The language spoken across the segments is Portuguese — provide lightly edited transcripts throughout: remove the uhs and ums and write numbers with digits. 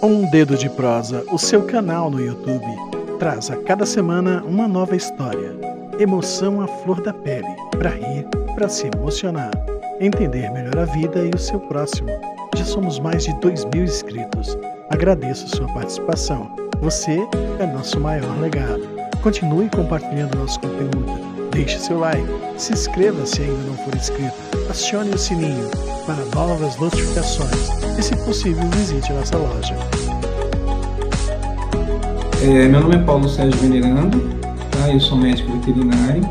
Um Dedo de Prosa, o seu canal no YouTube, traz a cada semana uma nova história. Emoção à flor da pele, para rir, para se emocionar, entender melhor a vida e o seu próximo. Já somos mais de 2.000 inscritos. Agradeço sua participação. Você é nosso maior legado. Continue compartilhando nosso conteúdo. Deixe seu like, se inscreva se ainda não for inscrito, acione o sininho para novas notificações e, se possível, visite nossa loja. Meu nome é Paulo Sérgio Venerando, tá? Eu sou médico veterinário,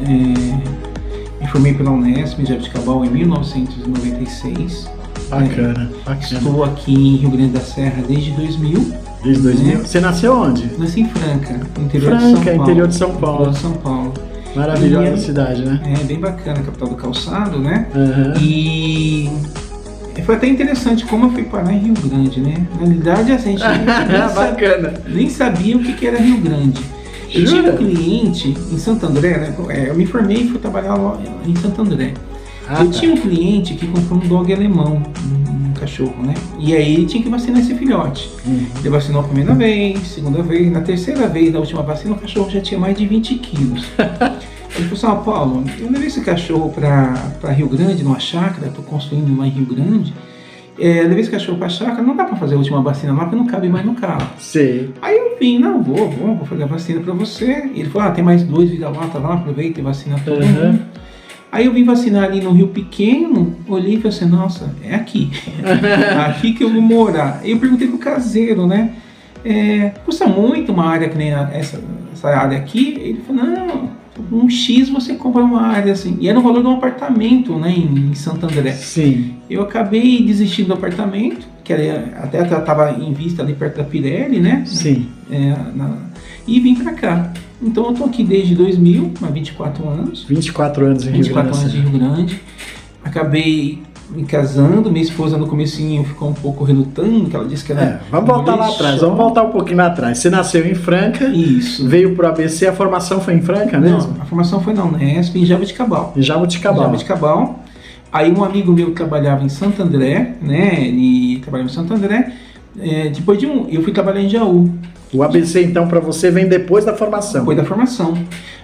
me formei pela Unesp em Jabuticabal em 1996. Bacana. Estou aqui em Rio Grande da Serra desde 2000. Desde 2000? Você nasceu onde? Nasci em Franca, interior de São Paulo. Interior de São Paulo. Interior de São Paulo. Maravilhosa cidade, né? É bem bacana, capital do calçado, né? Uhum. E foi até interessante como eu fui parar em Rio Grande, né? Na realidade, a gente nem sabia o que era Rio Grande. Eu tive um cliente em Santo André, né? Eu me formei e fui trabalhar lá em Santo André. Eu tinha um cliente que comprou um dog alemão, um cachorro, né? E aí ele tinha que vacinar esse filhote. Ele vacinou a primeira vez, segunda vez, na terceira vez, na última vacina, o cachorro já tinha mais de 20 quilos. Ele falou assim: Paulo, eu levei esse cachorro para Rio Grande, numa chácara, estou construindo lá em Rio Grande. Levei esse cachorro para a chácara, não dá para fazer a última vacina lá, porque não cabe mais no carro. Sei. Aí eu vim, não, vou fazer a vacina para você. Ele falou: tem mais 2 vira-lata lá, aproveita e vacina todo mundo. Aí eu vim vacinar ali no Rio Pequeno, olhei e falei assim: nossa, é aqui. Aqui que eu vou morar. Aí eu perguntei pro caseiro, né? Custa muito uma área que nem essa área aqui? Ele falou: não, um X você compra uma área assim. E era o valor de um apartamento, né, em Santo André. Sim. Eu acabei desistindo do apartamento, que até estava em vista ali perto da Pirelli, né? Sim. E vim pra cá. Então eu tô aqui desde 2000, há 24 anos. 24 anos em Rio Grande. 24 anos em Rio Grande. Acabei me casando, minha esposa no comecinho ficou um pouco relutante, ela disse que era... Vamos voltar lá atrás, vamos voltar um pouquinho lá atrás. Você nasceu em Franca. Isso. Veio pro ABC, a formação foi em Franca mesmo? Não, a formação foi na Unesp, em Jabuticabal. Em Jabuticabal. Aí um amigo meu que trabalhava em Santo André, né, ele trabalhava em Santo André, depois eu fui trabalhar em Jaú. O ABC, então, para você, vem depois da formação? Depois da formação.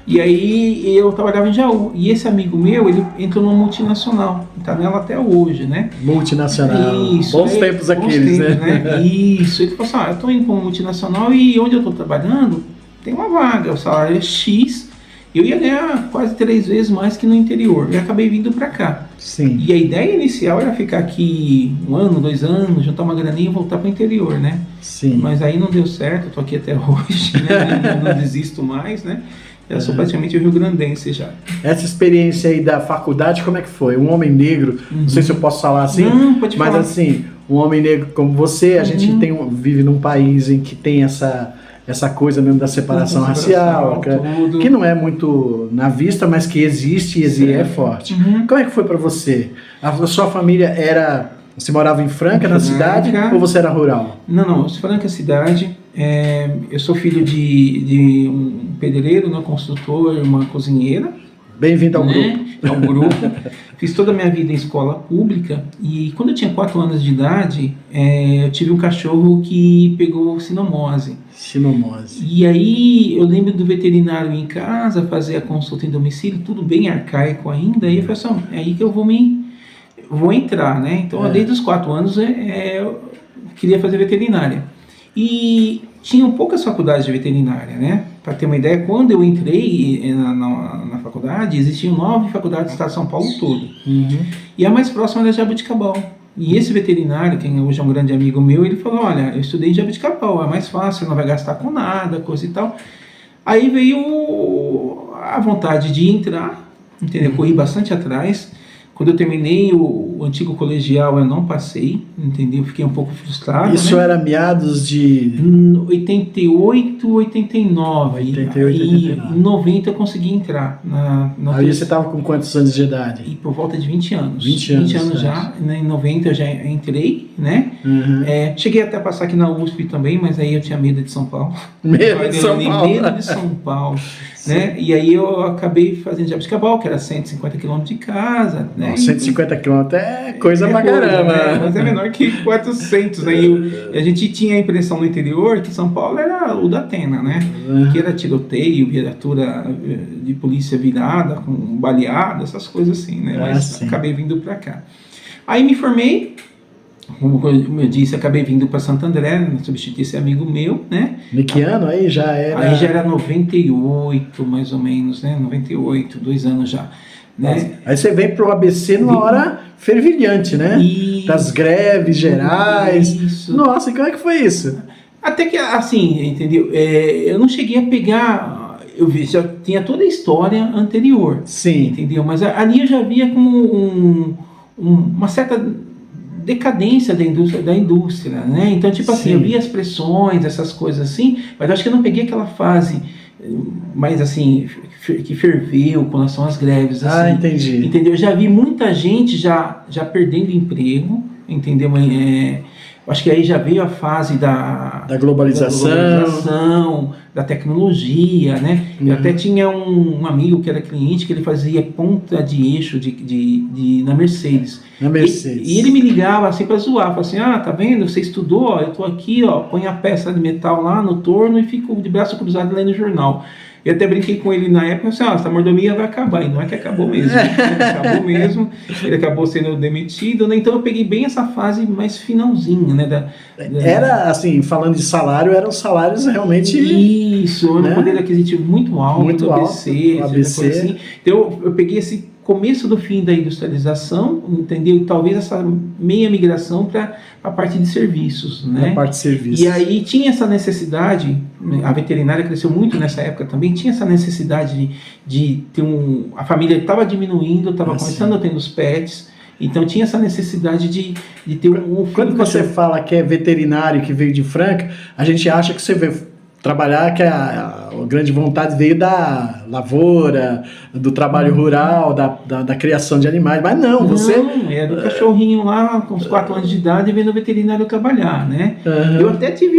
E aí eu trabalhava em Jaú. E esse amigo meu, ele entrou numa multinacional. Tá nela até hoje, né? Multinacional. Isso. Bons tempos aqueles, né? Isso. Ele falou assim: eu tô indo para uma multinacional e onde eu tô trabalhando tem uma vaga. O salário é X. Eu ia ganhar quase 3 vezes mais que no interior. E acabei vindo para cá. Sim. E a ideia inicial era ficar aqui 1 ano, 2 anos, juntar uma graninha e voltar para o interior, né? Sim. Mas aí não deu certo, eu tô aqui até hoje, né? Não desisto mais, né? Eu sou praticamente rio-grandense já. Essa experiência aí da faculdade, como é que foi? Um homem negro, não sei se eu posso falar assim, não, pode falar. Mas assim, um homem negro como você, a gente vive num país em que tem essa coisa mesmo da separação racial, que não é muito na vista, mas que existe e é forte. Como é que foi para você? A sua família era... Você morava em Franca, na cidade, ou você era rural? Não, Franca, cidade. Eu sou filho de um pedreiro, um construtor, uma cozinheira. Bem-vindo ao grupo. Ao grupo. Fiz toda a minha vida em escola pública e quando eu tinha 4 anos de idade, eu tive um cachorro que pegou sinomose. E aí eu lembro do veterinário em casa, fazer a consulta em domicílio, tudo bem arcaico ainda. E eu falei assim: é aí que eu vou entrar, né? Então, desde os 4 anos eu queria fazer veterinária. E tinham poucas faculdades de veterinária, né? Para ter uma ideia, quando eu entrei na faculdade, existiam 9 faculdades do estado de São Paulo todo. E a mais próxima era Jabuticabal. E esse veterinário, que hoje é um grande amigo meu, ele falou: olha, eu estudei em Jabuticabal, é mais fácil, não vai gastar com nada, coisa e tal. Aí veio a vontade de entrar, entendeu? Corri bastante atrás. Quando eu terminei o antigo colegial, eu não passei, entendeu? Fiquei um pouco frustrado. Isso, né? Era meados de... 88, 89. 88, e em 90 eu consegui entrar. Aí você estava com quantos anos de idade? E por volta de 20 anos. 20 anos já. Né? Em 90 eu já entrei, né? Cheguei até a passar aqui na USP também, mas aí eu tinha medo de São Paulo. Medo de São Paulo. Né? E aí eu acabei fazendo Jabuticabal, que era 150 km de casa. Né? 150 km é coisa pra caramba. Né? Mas é menor que 400, né? E a gente tinha a impressão no interior que São Paulo era o da Atena, né? Que era tiroteio, viatura de polícia virada, com baleada, essas coisas assim, né? Mas acabei vindo pra cá. Aí me formei, como eu disse, acabei vindo para Santo André, né, substituir esse amigo meu, né? De que ano aí já era? Aí já era 98, mais ou menos, né? 98, 2 anos já. Né? Aí você veio pro ABC numa hora fervilhante, né? Isso. Das greves gerais. Isso. Nossa, e como é que foi isso? Até que, assim, entendeu? Eu não cheguei a pegar... Eu vi, já tinha toda a história anterior. Sim. Entendeu? Mas ali eu já via como uma certa decadência da indústria, né? Então, tipo assim, eu via as pressões, essas coisas assim, mas eu acho que eu não peguei aquela fase mais assim, que ferveu com relação às greves, assim. Entendi. Entendeu? Eu já vi muita gente já perdendo emprego, entendeu? Eu acho que aí já veio a fase da globalização, da tecnologia, né? Eu até tinha um amigo que era cliente que ele fazia ponta de eixo na Mercedes. Na Mercedes. E ele me ligava assim para zoar, falava assim, tá vendo? Você estudou, ó, eu tô aqui, ó, põe a peça de metal lá no torno e fico de braço cruzado lendo o jornal. Eu até brinquei com ele na época, assim, essa mordomia vai acabar. E não é que acabou mesmo. Acabou mesmo. Ele acabou sendo demitido, né? Então eu peguei bem essa fase mais finalzinha, né? Era, assim, falando de salário, eram salários realmente... Isso, né? Um poder aquisitivo muito alto, muito alto, ABC. Assim. Então eu peguei esse começo do fim da industrialização, entendeu? Talvez essa meia migração para a parte de serviços, né? A parte de serviços. E aí tinha essa necessidade, a veterinária cresceu muito nessa época também, tinha essa necessidade de ter a família estava diminuindo, estava começando a ter os pets, então tinha essa necessidade de ter um... Quando você fala que é veterinário que veio de Franca, a gente acha que você veio trabalhar, que a grande vontade veio da lavoura, do trabalho rural, da criação de animais, mas não, você... Não, era do cachorrinho lá, com uns 4 anos de idade, vendo o veterinário trabalhar, né? Eu até tive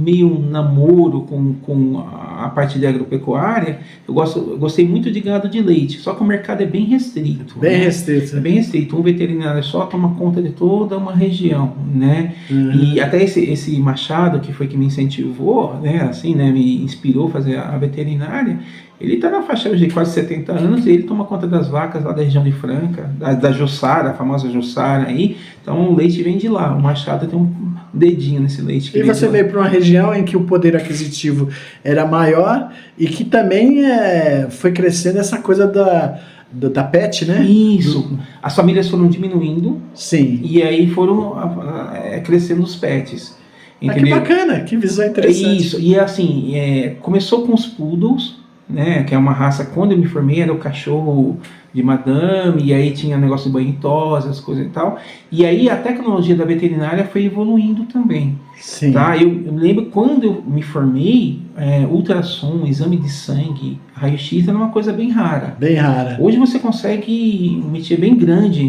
meio namoro com a parte de agropecuária. Eu gostei muito de gado de leite, só que o mercado é bem restrito. Bem restrito. É bem restrito. Um veterinário só toma conta de toda uma região, né? E até esse Machado, que foi que me incentivou, né? Assim, né? Me inspirou a fazer a veterinária. Ele está na faixa de quase 70 anos e ele toma conta das vacas lá da região de Franca, da Jussara, a famosa Jussara aí. Então o leite vem de lá. O Machado tem um dedinho nesse leite. E você veio para uma região em que o poder aquisitivo era maior e que também foi crescendo essa coisa da pet, né? Isso. As famílias foram diminuindo. Sim. E aí foram crescendo os pets. Que bacana, que visão interessante. Isso. E assim, começou com os poodles, né, que é uma raça, quando eu me formei, era o cachorro de madame, e aí tinha negócio de banho em tosa, as coisas e tal. E aí a tecnologia da veterinária foi evoluindo também. Sim. Tá? Eu lembro quando eu me formei, ultrassom, exame de sangue, raio-x era uma coisa bem rara. Bem rara. Hoje você consegue um métier bem grande,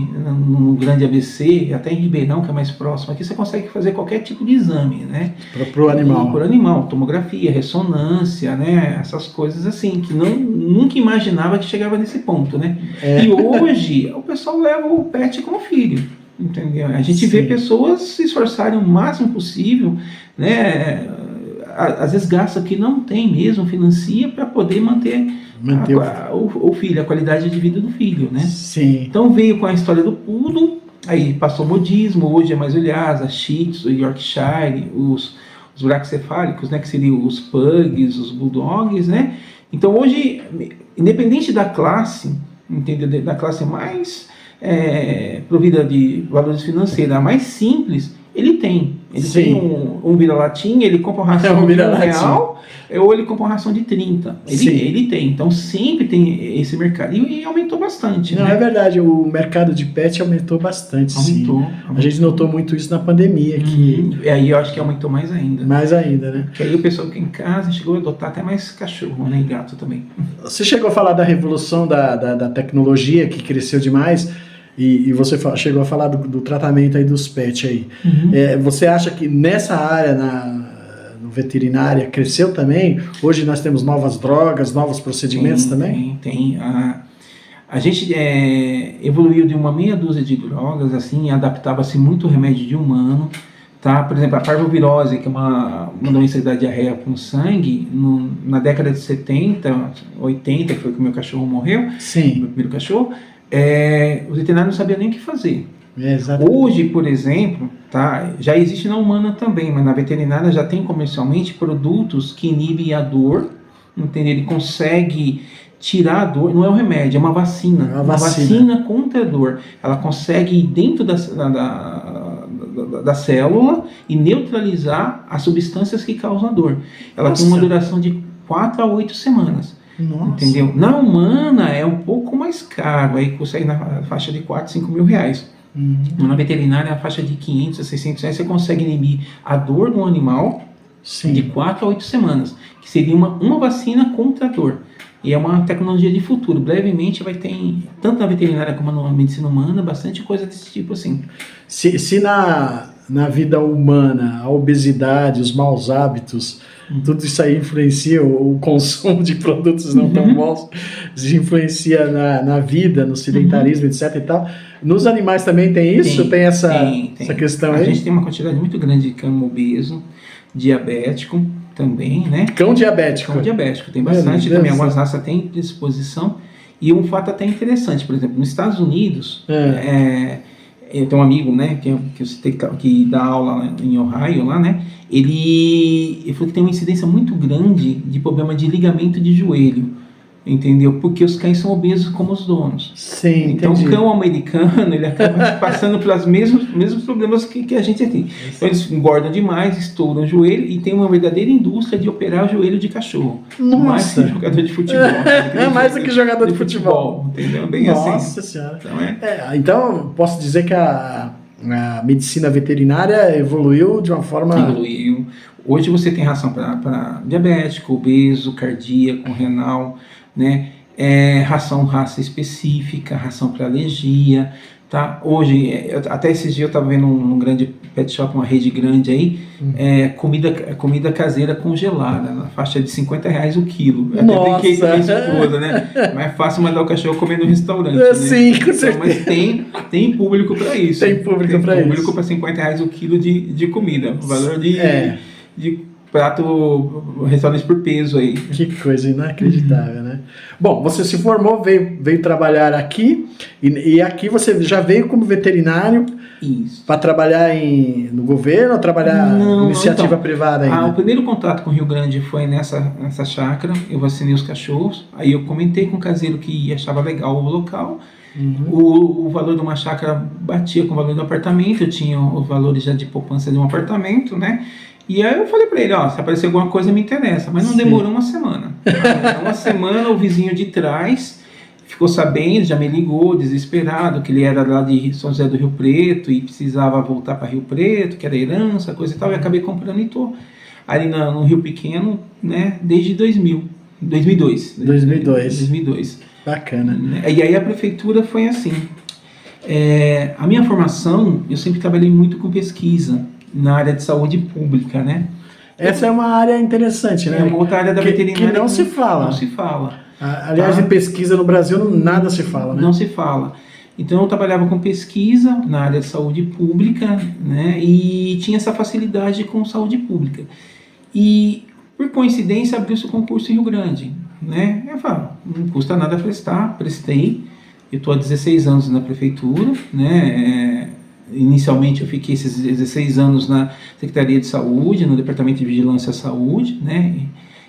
no grande ABC, até em Ribeirão, que é mais próximo. Aqui você consegue fazer qualquer tipo de exame, né? Para o animal. Para o animal, tomografia, ressonância, né? Essas coisas assim, que nunca imaginava que chegava nesse ponto, né? E hoje o pessoal leva o pet como filho. Entendeu? A gente vê pessoas se esforçarem o máximo possível, né? Às vezes gasta o que não tem mesmo, financia para poder manter o filho, a qualidade de vida do filho, né? Sim. Então veio com a história do poodle, aí passou o modismo, hoje é mais o Lhasa, Shih Tzu, Yorkshire, os braquicefálicos, né? Que seriam os pugs, os bulldogs, né? Então hoje, independente da classe, entendeu? Da classe mais provida de valores financeiros, a mais simples, ele tem. Ele tem um vira-latinha, ele compra uma ração de R$1, ou ele compra uma ração de 30. Ele tem. Então sempre tem esse mercado. E aumentou bastante. Não, né? É verdade, o mercado de pet aumentou bastante. Aumentou. A gente notou muito isso na pandemia. E aí eu acho que aumentou mais ainda. Mais ainda, né? Que aí o pessoal que em casa chegou a adotar até mais cachorro, né? E gato também. Você chegou a falar da revolução da tecnologia, que cresceu demais. E você chegou a falar do tratamento aí dos pets aí. Você acha que nessa área, no veterinária, cresceu também? Hoje nós temos novas drogas, novos procedimentos também? Tem. A gente evoluiu de uma meia dúzia de drogas, assim, adaptava-se muito ao remédio de humano, tá? Por exemplo, a parvovirose, que é uma doença da diarreia com sangue, na década de 70, 80, que foi que o meu cachorro morreu, Sim. meu primeiro cachorro, o veterinário não sabia nem o que fazer. Exatamente. Hoje, por exemplo, tá, já existe na humana também, mas na veterinária já tem comercialmente produtos que inibem a dor, entendeu? Ele consegue tirar a dor, não é um remédio, é uma vacina. É uma vacina contra a dor. Ela consegue ir dentro da célula e neutralizar as substâncias que causam a dor. Ela tem uma duração de 4 a 8 semanas. Nossa. Entendeu? Na humana é um pouco mais caro, aí consegue na faixa de 4, 5 mil reais. Na veterinária, a faixa de 500 a 600 reais, você consegue inibir a dor do animal. Sim. De 4 a 8 semanas, que seria uma vacina contra a dor. E é uma tecnologia de futuro. Brevemente vai ter, tanto na veterinária como na medicina humana, bastante coisa desse tipo assim. Se na vida humana a obesidade, os maus hábitos, tudo isso aí influencia o consumo de produtos não tão bons, influencia na vida, no sedentarismo, etc. e tal. Nos animais também tem isso? Tem essa questão aí? A gente tem uma quantidade muito grande de cão obeso, diabético também, né? Cão diabético. Cão diabético, tem bastante também. Algumas raças têm predisposição. E um fato até interessante, por exemplo, nos Estados Unidos, eu tenho um amigo, né, que dá aula lá em Ohio, lá, né? Ele falou que tem uma incidência muito grande de problema de ligamento de joelho. Entendeu? Porque os cães são obesos como os donos. Sim, então entendi. O cão americano, ele acaba passando pelos mesmos problemas que a gente tem. Então eles engordam demais, estouram o joelho e tem uma verdadeira indústria de operar o joelho de cachorro. Nossa. Mais que jogador de futebol. Mais do que jogador de futebol. Entendeu? Bem Nossa assim. Senhora. Então, posso dizer que a medicina veterinária evoluiu de uma forma... Evoluiu. Hoje você tem ração para diabético, obeso, cardíaco, renal, né? Raça específica, ração para alergia, tá? Hoje, até esses dias eu estava vendo num grande pet shop, uma rede grande aí, comida caseira congelada, na faixa de R$50 o quilo. Eu até brinquei com a minha esposa, né? Mais fácil mandar o cachorro comer no restaurante, né? Sim, com certeza. Mas tem público para isso. Tem público para isso. Tem público para R$50 o quilo de comida. O valor de prato, restaurante por peso aí. Que coisa inacreditável, né? Bom, você se formou, veio trabalhar aqui, e aqui você já veio como veterinário para trabalhar no governo ou trabalhar em iniciativa privada ainda? O primeiro contato com o Rio Grande foi nessa chácara, eu vacinei os cachorros, aí eu comentei com o caseiro que achava legal o local. O valor de uma chácara batia com o valor do apartamento, eu tinha os valores já de poupança de um apartamento, né? E aí eu falei pra ele, se aparecer alguma coisa me interessa, mas não demorou uma semana. Uma semana o vizinho de trás ficou sabendo, já me ligou, desesperado, que ele era lá de São José do Rio Preto e precisava voltar para Rio Preto, que era herança, coisa e tal, e acabei comprando e tô ali no Rio Pequeno, né, desde 2002. 2002. Bacana. E aí a prefeitura foi assim, a minha formação, eu sempre trabalhei muito com pesquisa, na área de saúde pública, né? Essa é uma área interessante, né? É uma outra área da veterinária que não se fala. Não se fala. Aliás, em pesquisa no Brasil nada se fala, né? Não se fala. Então eu trabalhava com pesquisa na área de saúde pública, né? E tinha essa facilidade com saúde pública. E, por coincidência, abriu-se o concurso em Rio Grande, né? Eu falo, não custa nada prestar, prestei. Eu estou há 16 anos na prefeitura, né? Inicialmente eu fiquei esses 16 anos na Secretaria de Saúde, no Departamento de Vigilância à Saúde, né?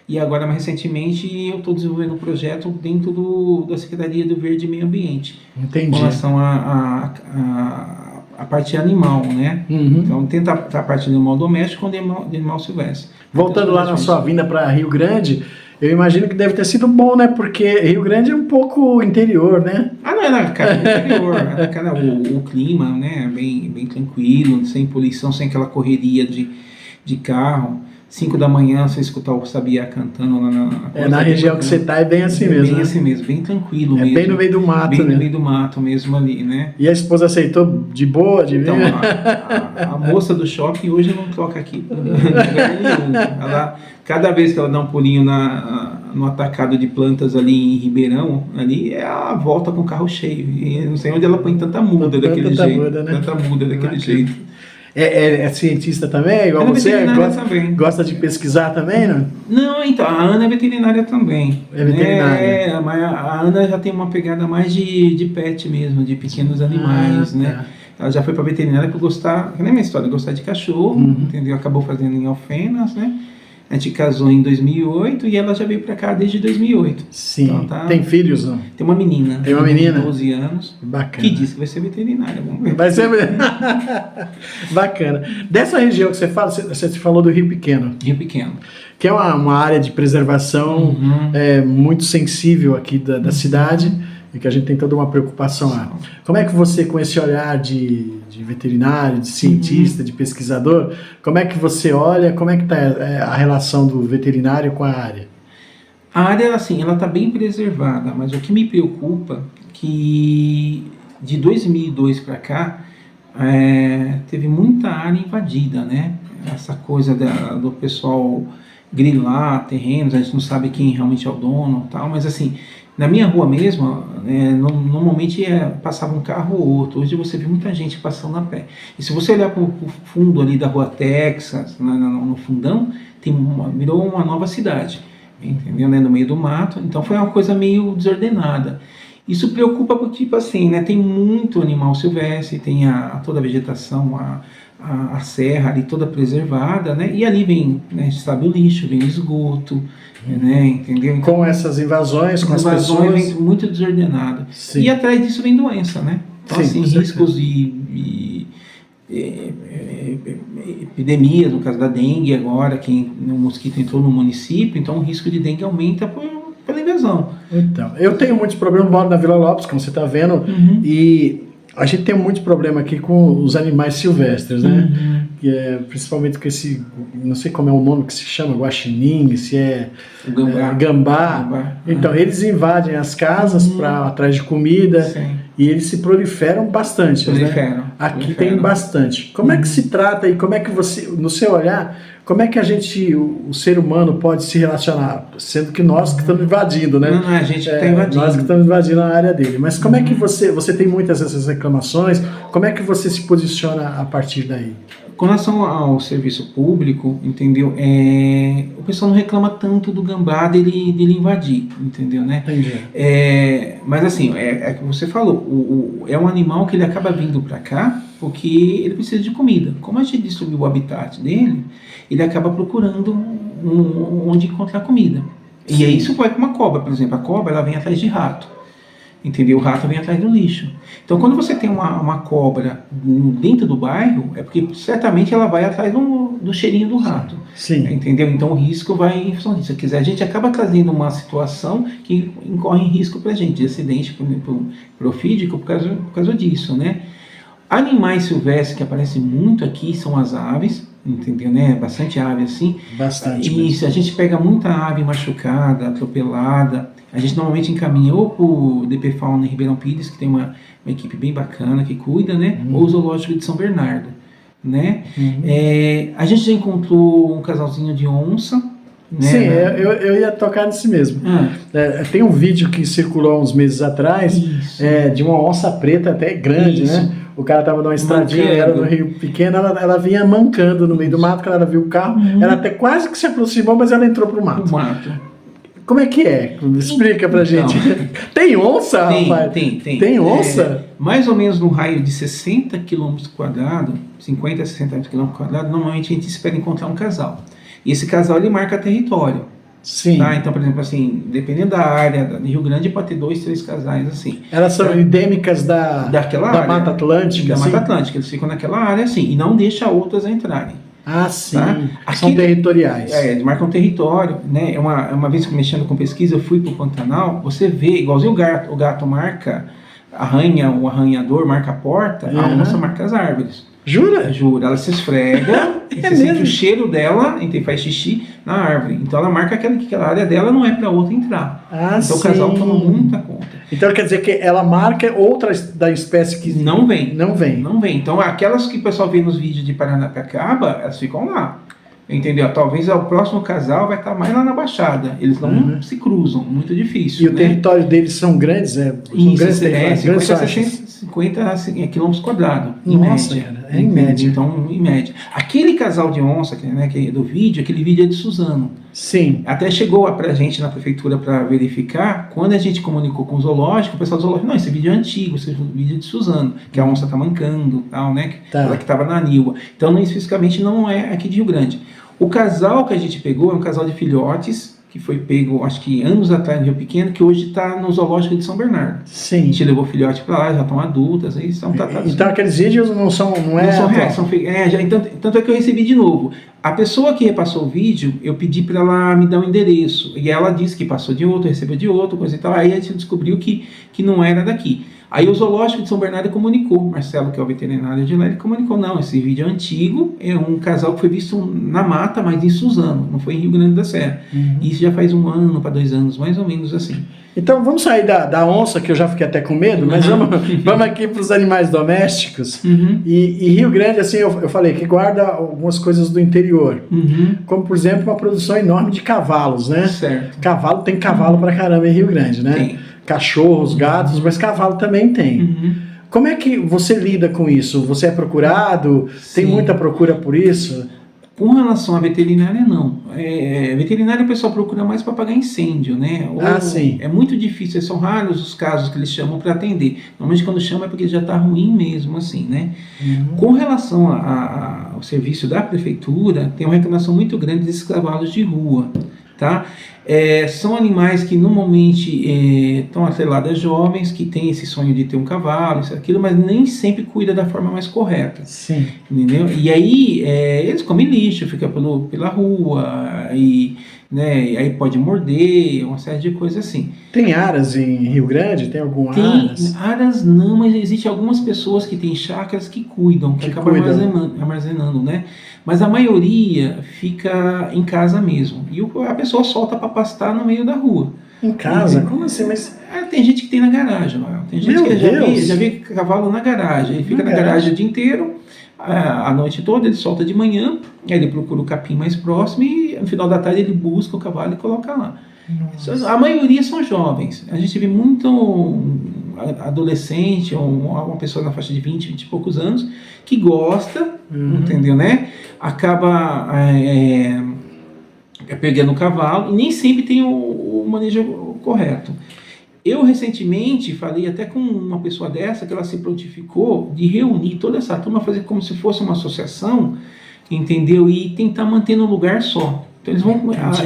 E agora, mais recentemente, eu estou desenvolvendo um projeto dentro da Secretaria do Verde e Meio Ambiente. Entendi. Com relação à parte animal, né? Então, tenta a parte do animal doméstico com o animal silvestre. Voltando lá na sua vinda para Rio Grande, eu imagino que deve ter sido bom, né? Porque Rio Grande é um pouco interior, né? Cara, interior. Cara, o clima, né? Bem tranquilo, sem poluição, sem aquela correria de carro. 5 da manhã você escutar o sabiá cantando lá na região que você está é bem assim mesmo. Bem né? assim mesmo, bem tranquilo mesmo. Bem no meio do mato, bem no meio do mato mesmo ali, né? E a esposa aceitou de boa, de Então, a moça do shopping hoje não toca aqui. Ela, cada vez que ela dá um pulinho no atacado de plantas ali em Ribeirão, ali é a volta com o carro cheio. E não sei onde ela põe tanta muda daquele jeito. Muda, né? Tanta muda daquele jeito. É cientista também, igual ela você? Também. Gosta de pesquisar também, não? Não, então, a Ana é veterinária também. É veterinária. Mas a Ana já tem uma pegada mais de pet mesmo, de pequenos animais, né? Tá. Ela já foi para veterinária por gostar, que nem a minha história, gostar de cachorro, entendeu? Acabou fazendo em Alfenas, né? A gente casou em 2008 e ela já veio para cá desde 2008. Sim. Então, tá... Tem filhos, não? Tem uma menina. Tem uma menina? De 12 anos. Bacana. Que disse que vai ser veterinária. Vamos ver. Vai ser... Bacana. Dessa região que você fala, você falou do Rio Pequeno. Rio Pequeno. Que é uma área de preservação muito sensível aqui da cidade e que a gente tem toda uma preocupação lá. Como é que você, com esse olhar de veterinário, de cientista, de pesquisador, como é que você olha, como é que está a relação do veterinário com a área? A área, assim, ela está bem preservada, mas o que me preocupa é que de 2002 para cá teve muita área invadida, né? Essa coisa do pessoal grilar terrenos, a gente não sabe quem realmente é o dono e tal, mas assim, na minha rua mesmo, normalmente passava um carro ou outro. Hoje você vê muita gente passando a pé. E se você olhar para o fundo ali da rua Texas, no fundão, virou uma nova cidade, entendeu? Né? No meio do mato. Então foi uma coisa meio desordenada. Isso preocupa porque, tipo assim, né? Tem muito animal silvestre, tem toda a vegetação, a serra ali toda preservada, né? E ali vem, né, sabe, o lixo, vem o esgoto, né? Entendeu? Então, com essas invasões, com as pessoas... vem muito desordenado. Sim. E atrás disso vem doença, né? Então, sim, assim, riscos de epidemias, no caso da dengue agora, que o mosquito entrou no município, então o risco de dengue aumenta pela invasão. Então, eu tenho muitos problemas, moro na Vila Lopes, como você está vendo, e a gente tem muito problema aqui com os animais silvestres, né? Principalmente com esse, não sei como é o nome que se chama, guaxinim, se é gambá. Então, eles invadem as casas para atrás de comida. Sim. E eles se proliferam bastante, né? Aqui tem bastante. Como é que se trata e como é que você, no seu olhar, como é que o ser humano pode se relacionar? Sendo que nós que estamos invadindo, né? Não, a gente que está invadindo. Nós que estamos invadindo a área dele. Mas como é que você tem muitas dessas reclamações, como é que você se posiciona a partir daí? Com relação ao serviço público, entendeu? O pessoal não reclama tanto do gambá dele invadir, entendeu, né? Entendi. Mas assim, é que você falou, é um animal que ele acaba vindo para cá porque ele precisa de comida. Como a gente destruiu o habitat dele, ele acaba procurando onde encontrar comida. Sim. E aí isso vai com uma cobra, por exemplo. A cobra, ela vem atrás de rato. Entendeu? O rato vem atrás do lixo. Então, quando você tem uma cobra dentro do bairro, é porque certamente ela vai atrás do cheirinho do rato. Sim. Entendeu? Então, o risco vai em função disso. Quer dizer, a gente acaba trazendo uma situação que incorre em risco para a gente, de acidente profídico por causa disso, né? Animais silvestres que aparecem muito aqui são as aves, entendeu, né? Bastante ave assim. Bastante. E se a gente pega muita ave machucada, atropelada, a gente normalmente encaminha ou para o DP Fauna em Ribeirão Pires, que tem uma equipe bem bacana que cuida, né? Ou o Zoológico de São Bernardo, né? A gente já encontrou um casalzinho de onça. Né? Sim, eu ia tocar nesse mesmo. Tem um vídeo que circulou há uns meses atrás, de uma onça preta até grande, né? O cara tava numa estradinha, era no Rio Pequeno, ela vinha mancando no meio do mato, quando ela viu o carro, ela até quase que se aproximou, mas ela entrou pro mato. Como é que é? Explica pra gente. Tem onça, rapaz? Tem onça? Mais ou menos no raio de 60 km², 50 a 60 km², normalmente a gente espera encontrar um casal. E esse casal, ele marca território. Sim. Tá? Então, por exemplo, assim, dependendo da área, de Rio Grande pode ter 2, 3 casais, assim. Elas são endêmicas daquela área, Mata Atlântica? Da assim? Mata Atlântica, eles ficam naquela área, assim, e não deixa outras entrarem. Ah, sim. Tá? São territoriais. Eles marcam território, né? Uma vez que mexendo com pesquisa, eu fui pro Pantanal, você vê, igualzinho o gato marca, o arranhador marca a porta, a onça marca as árvores. Jura? Jura. Ela se esfrega, e você sente o cheiro dela, então faz xixi na árvore. Então ela marca que aquela área dela não é para outra entrar. Então sim. O casal toma muita conta. Então quer dizer que ela marca outras da espécie que não vem. Não vem. Então aquelas que o pessoal vê nos vídeos de Paranapiacaba, elas ficam lá. Entendeu? Talvez o próximo casal vai estar mais lá na Baixada. Eles não se cruzam, muito difícil. E o território deles são grandes, são grandes territórios, 50 quilômetros quadrados, em média. Em média. Então, em média. Aquele casal de onça, né, que é do vídeo, aquele vídeo é de Suzano. Sim. Até chegou pra gente na prefeitura para verificar. Quando a gente comunicou com o zoológico, o pessoal do zoológico, não, esse vídeo é antigo, esse vídeo é de Suzano, que a onça tá mancando, tal, né? Ela que estava na Nilva. Então, não, especificamente, não é aqui de Rio Grande. O casal que a gente pegou é um casal de filhotes, que foi pego, acho que anos atrás no Rio Pequeno, que hoje está no zoológico de São Bernardo. Sim. A gente levou filhote para lá, já estão adultas, aí são tratados. Então aqueles vídeos não são reais, tanto é que eu recebi de novo. A pessoa que repassou o vídeo, eu pedi para ela me dar um endereço, e ela disse que passou de outro, recebeu de outro, coisa e tal, aí a gente descobriu que não era daqui. Aí o zoológico de São Bernardo comunicou, Marcelo, que é o veterinário de lá, ele comunicou, não, esse vídeo é antigo, é um casal que foi visto na mata, mas em Suzano, não foi em Rio Grande da Serra. E isso já faz 1 ano para 2 anos, mais ou menos assim. Então vamos sair da onça, que eu já fiquei até com medo, mas vamos aqui para os animais domésticos. E Rio Grande, assim, eu falei que guarda algumas coisas do interior, como por exemplo uma produção enorme de cavalos, né? Certo. Tem cavalo pra caramba em Rio Grande, né? Tem. Cachorros, gatos, mas cavalo também tem. Como é que você lida com isso? Você é procurado? Sim. Tem muita procura por isso? Com relação à veterinária, não. Veterinária o pessoal procura mais para apagar incêndio, né? Sim. É muito difícil, são raros os casos que eles chamam para atender. Normalmente quando chamam é porque já está ruim mesmo, assim, né? Com relação ao serviço da prefeitura, tem uma reclamação muito grande desses cavalos de rua, tá? São animais que normalmente estão atrelados a jovens que têm esse sonho de ter um cavalo, isso, aquilo, mas nem sempre cuida da forma mais correta. Sim. Entendeu? E aí eles comem lixo, fica pela rua, e aí pode morder, uma série de coisas assim. Tem aras em Rio Grande? Tem algum aras? Aras não, mas existem algumas pessoas que têm chácaras que cuidam, que acabam armazenando, né? Mas a maioria fica em casa mesmo. E a pessoa solta para pastar no meio da rua. Em casa? Como assim? Mas... tem gente que tem na garagem, Noel. Tem gente que já vê cavalo na garagem. Ele fica na garagem o dia inteiro, a noite toda, ele solta de manhã, aí ele procura o capim mais próximo e no final da tarde ele busca o cavalo e coloca lá. Nossa. A maioria são jovens. A gente vê muito adolescente ou uma pessoa na faixa de 20 e poucos anos que gosta, entendeu, né? Acaba pegando o cavalo e nem sempre tem o manejo correto. Eu recentemente falei até com uma pessoa dessa que ela se prontificou de reunir toda essa turma, fazer como se fosse uma associação, entendeu? E tentar manter no lugar só. Então eles vão,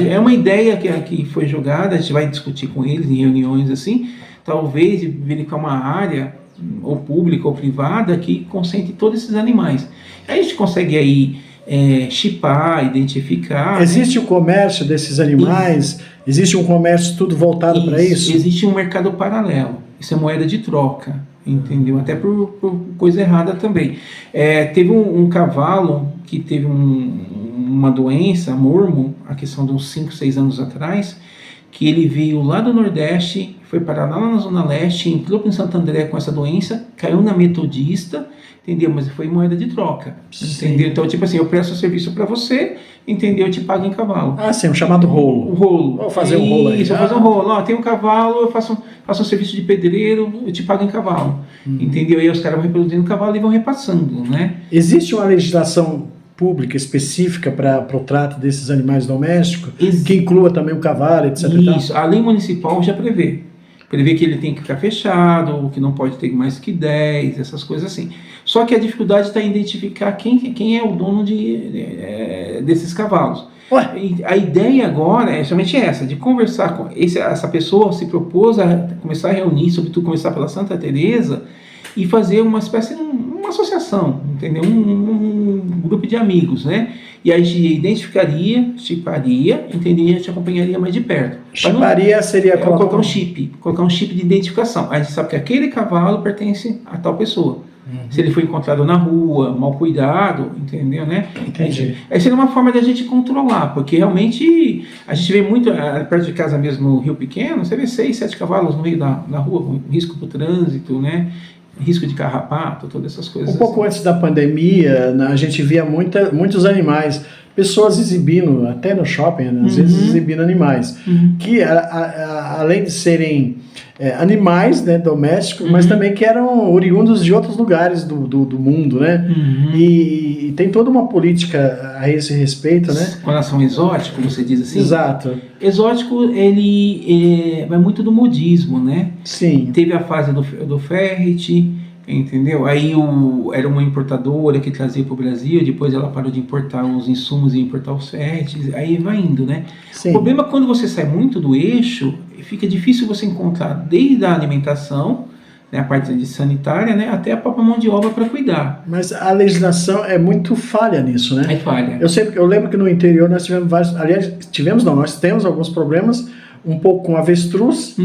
é uma ideia que foi jogada, a gente vai discutir com eles em reuniões assim, talvez verificar uma área ou pública ou privada que concentre todos esses animais. Aí a gente consegue aí chipar, identificar. Existe o comércio desses animais? Existe um comércio tudo voltado para isso? Existe um mercado paralelo. Isso é moeda de troca, entendeu? Até por coisa errada também. Teve um cavalo que teve uma doença, mormo, a questão de uns 5, 6 anos atrás, que ele veio lá do Nordeste, foi parar lá na Zona Leste, entrou em Santo André com essa doença, caiu na Metodista, entendeu? Mas foi moeda de troca, entendeu? Então, tipo assim, eu presto serviço para você, entendeu? Eu te pago em cavalo. Sim, o chamado rolo. O rolo. Vou fazer um rolo aí. Isso, vou fazer um rolo. Tem um cavalo, eu faço um serviço de pedreiro, eu te pago em cavalo, entendeu? Aí os caras vão reproduzindo o cavalo e vão repassando, né? Existe uma legislação pública específica para o trato desses animais domésticos, que inclua também o cavalo, etc. Isso, a lei municipal já prevê que ele tem que ficar fechado, que não pode ter mais que 10, essas coisas assim. Só que a dificuldade está em identificar quem é o dono desses cavalos. A ideia agora é somente essa, de conversar com essa pessoa, se propôs a começar a reunir, sobretudo começar pela Santa Teresa, e fazer uma espécie de uma associação, entendeu? Um grupo de amigos, né? E aí a gente identificaria, chiparia, entenderia, a gente acompanharia mais de perto. Chiparia seria colocar um chip de identificação. A gente sabe que aquele cavalo pertence a tal pessoa. Se ele foi encontrado na rua, mal cuidado, entendeu, né? Entendi. Essa seria uma forma de a gente controlar, porque realmente a gente vê muito, perto de casa mesmo, no Rio Pequeno, você vê 6, 7 cavalos no meio da rua, com risco para o trânsito, né? risco de carrapato, todas essas coisas. Um pouco antes da pandemia, a gente via muitos animais, pessoas exibindo, até no shopping, às vezes exibindo animais, que além de serem animais, né, domésticos, mas também que eram oriundos de outros lugares do mundo, né? E tem toda uma política a esse respeito, né? Com relação ao exótico, você diz assim? Exato. Exótico, ele vai muito do modismo, né? Sim. Teve a fase do ferret, entendeu? Aí era uma importadora que trazia para o Brasil, depois ela parou de importar os insumos e importar os ferrets, aí vai indo, né? Sim. O problema é quando você sai muito do eixo, fica difícil você encontrar desde a alimentação, né, a parte de sanitária, né, até a própria mão de obra para cuidar. Mas a legislação é muito falha nisso, né? É falha. Eu lembro que no interior nós tivemos vários, aliás, nós temos alguns problemas, um pouco com avestruz,